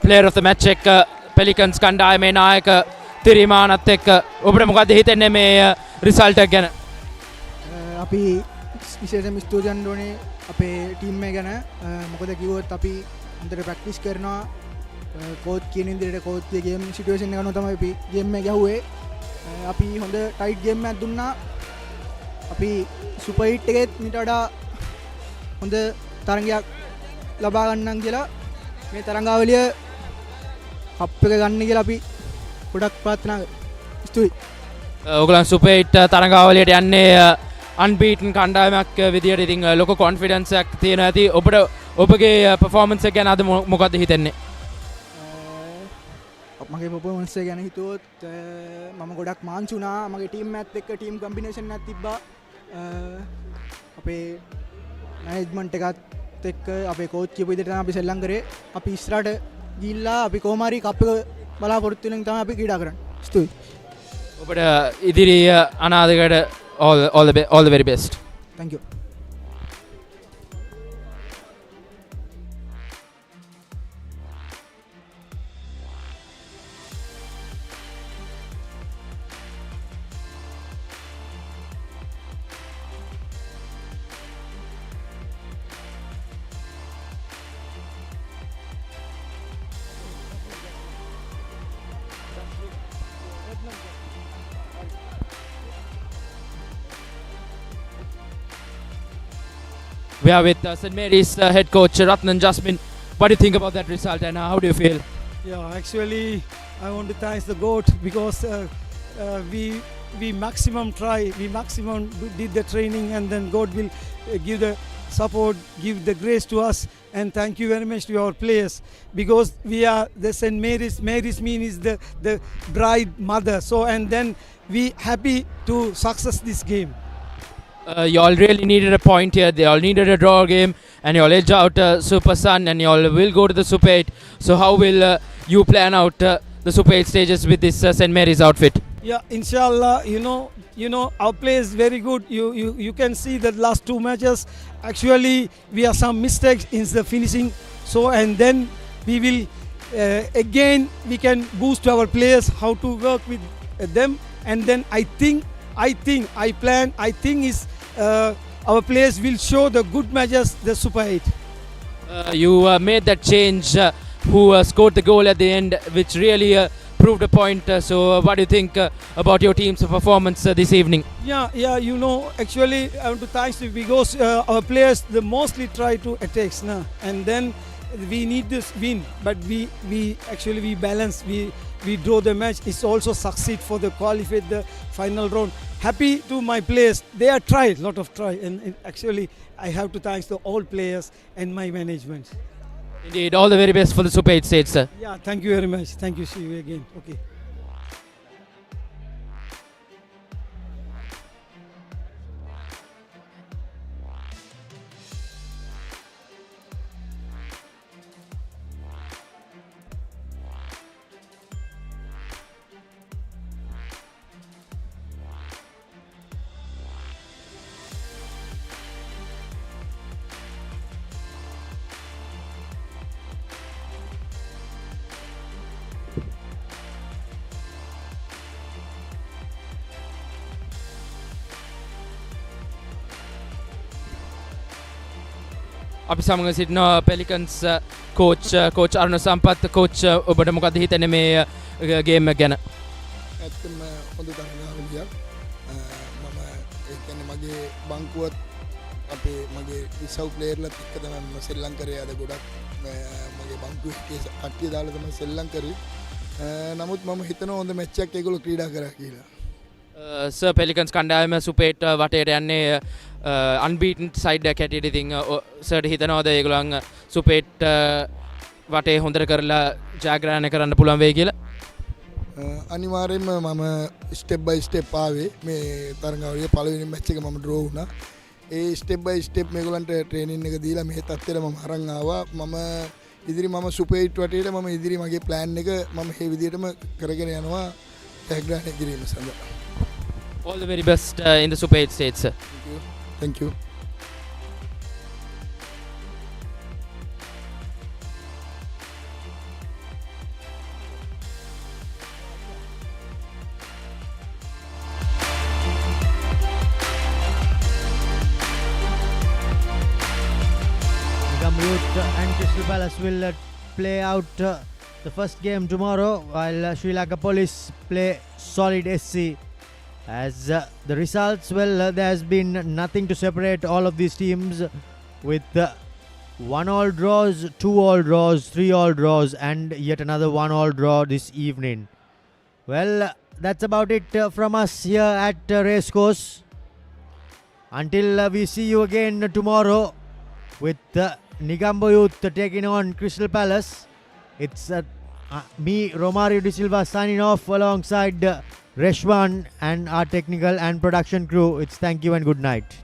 player of the match එක Pelicans කණ්ඩායමේ නායක තිරිමානත් එක්ක ඔබට මොකද හිතෙන්නේ මේ result එක ගැන? අපි විශේෂයෙන්ම ස්තුතියන් ඕනේ අපේ ටීම් එක ගැන. මොකද කිව්වොත් අපි හොඳට ප්‍රැක්ටිස් කරනවා. කෝච් කියන විදිහට කෝච්ගේ ගේම් සිටුේෂන් එක අනුව තමයි අපි ගේම් එක ගැහුවේ. අපි හොඳ ටයිට් ගේම් එකක් දුන්නා. අපි සුපර් හිට් එකෙත් මීට වඩා හොඳ තරගයක් ලබා ගන්නම් කියලා මේ තරඟාවලිය කප් එක ගන්න කියලා අපි ගොඩක් ප්‍රාර්ථනා කරනවා. ස්තුතියි. ඔයගොල්ලන් සුපර් හිට් තරඟාවලියට යන්නේ unbeaten කණ්ඩායමක් විදියට. ඉතින් ලොකු කොන්ෆිඩන්ස් එකක් තියෙනවා ඇති. ඔබට ඔබගේ performance එක ගැන අද මොකද හිතෙන්නේ? මගේ පර්ෆෝමන්ස් එක ගැන හිතුවොත් මම ගොඩක් මාංචු වුණා. මගේ ටීම් එකත් එක්ක ටීම් කම්බිනේෂන් එකක් තිබ්බා. අපේ මැනේජ්මන්ට් එකත් එක්ක අපේ කෝච් කියපු විදිහට තමයි අපි සෙල්ලම් කරේ. අපි ඉස්සරහට ගිහිල්ලා අපි කොහොම හරි කප් එක බලාපොරොත්තු වෙන තමයි අපි ක්‍රීඩා කරන්නේ. ස්තුතියි. ඔබට ඉදිරි අනාගතයට all the very best. Thank you. We are with St. Mary's head coach Ratnan Jasmine. What do you think about that result and how do you feel? Yeah, actually, I want to thank the GOAT because we maximum try, we maximum did the training, and then God will give the support, give the grace to us, and thank you very much to our players because we are the St. Mary's. Mary's means the bride mother. So and then we happy to success this game. You all really needed a point here. They all needed a draw game, and you all edge out Super Sun, and you all will go to the Super 8. So how will you plan out the Super 8 stages with this St. Mary's outfit? Yeah, inshallah, you know, our play is very good. You can see that last two matches, actually, we have some mistakes in the finishing. So, and then we will, again, we can boost our players, how to work with them. And then I think is our players will show the good matches, the Super 8. You made that change, who scored the goal at the end, which really proved a point. So what do you think about your team's performance this evening? Yeah, you know, actually I want to thank you because our players they mostly try to attack, and then we need this win, but we balance, we draw the match. It's also succeed for the qualify the final round. Happy to my players, they are tried, lot of try, and actually I have to thank the all players and my management. Indeed, all the very best for the Super 8 stage, sir. Yeah, thank you very much. Thank you, see you again. Okay. අපි සමග සිටිනවා Pelicans coach අරුණ සම්පත්. coach ඔබට මොකද හිතෙන්නේ මේ game එක ගැන? ඇත්තම හොඳ තරගාවලියක්. මම ඒ කියන්නේ මගේ බංකුවත් අපේ මගේ රිසර්ව් ප්ලේයර්ලත් එක්ක තමයි මම සෙල්ලම් කරේ අද ගොඩක්. මගේ බංකුවේ කට්ටිය දාලා තමයි සෙල්ලම් කරේ. නමුත් මම හිතනවා හොඳ මැච් එකක් ඒගොල්ලෝ ක්‍රීඩා කරා කියලා. Sir, Pelicans කණ්ඩායම Super 8 වටේට යන්නේ unbeaten side එකක් හැටියට. ඉතින් සර් හිතනවාද ඒගොල්ලන් Super 8 වටේ හොඳට කරලා ජයග්‍රහණය කරන්න පුළුවන් වෙයි කියලා? අනිවාර්යයෙන්ම මම ස්ටෙප් බයි ස්ටෙප් ආවේ මේ තරගාවලියේ පළවෙනි මැච් එක මම ඩ්‍රෝ වුණා. ඒ ස්ටෙප් බයි ස්ටෙප් මේගොල්ලන්ට ට්‍රේනින් එක දීලා මේ තත්ත්වයට මම අරන් ආවා. මම Super 8 වටේට මම ඉදිරි මගේ ප්ලෑන් එක මම මේ විදිහටම කරගෙන යනවා ජයග්‍රහණය කිරීම සඳහා. All the very best in the Super 8 stage, sir. Thank you. Nigambo Youth and Crystal Palace will play out the first game tomorrow, while Sri Lanka Police play Solid SC. As the results, well, there has been nothing to separate all of these teams, with 1-all draws, 2-all draws, 3-all draws, and yet another 1-all draw this evening. Well, that's about it from us here at Racecourse. Until we see you again tomorrow with Nigambo Youth taking on Crystal Palace. It's me, Romario De Silva, signing off alongside Reshwan and our technical and production crew. It's thank you and good night.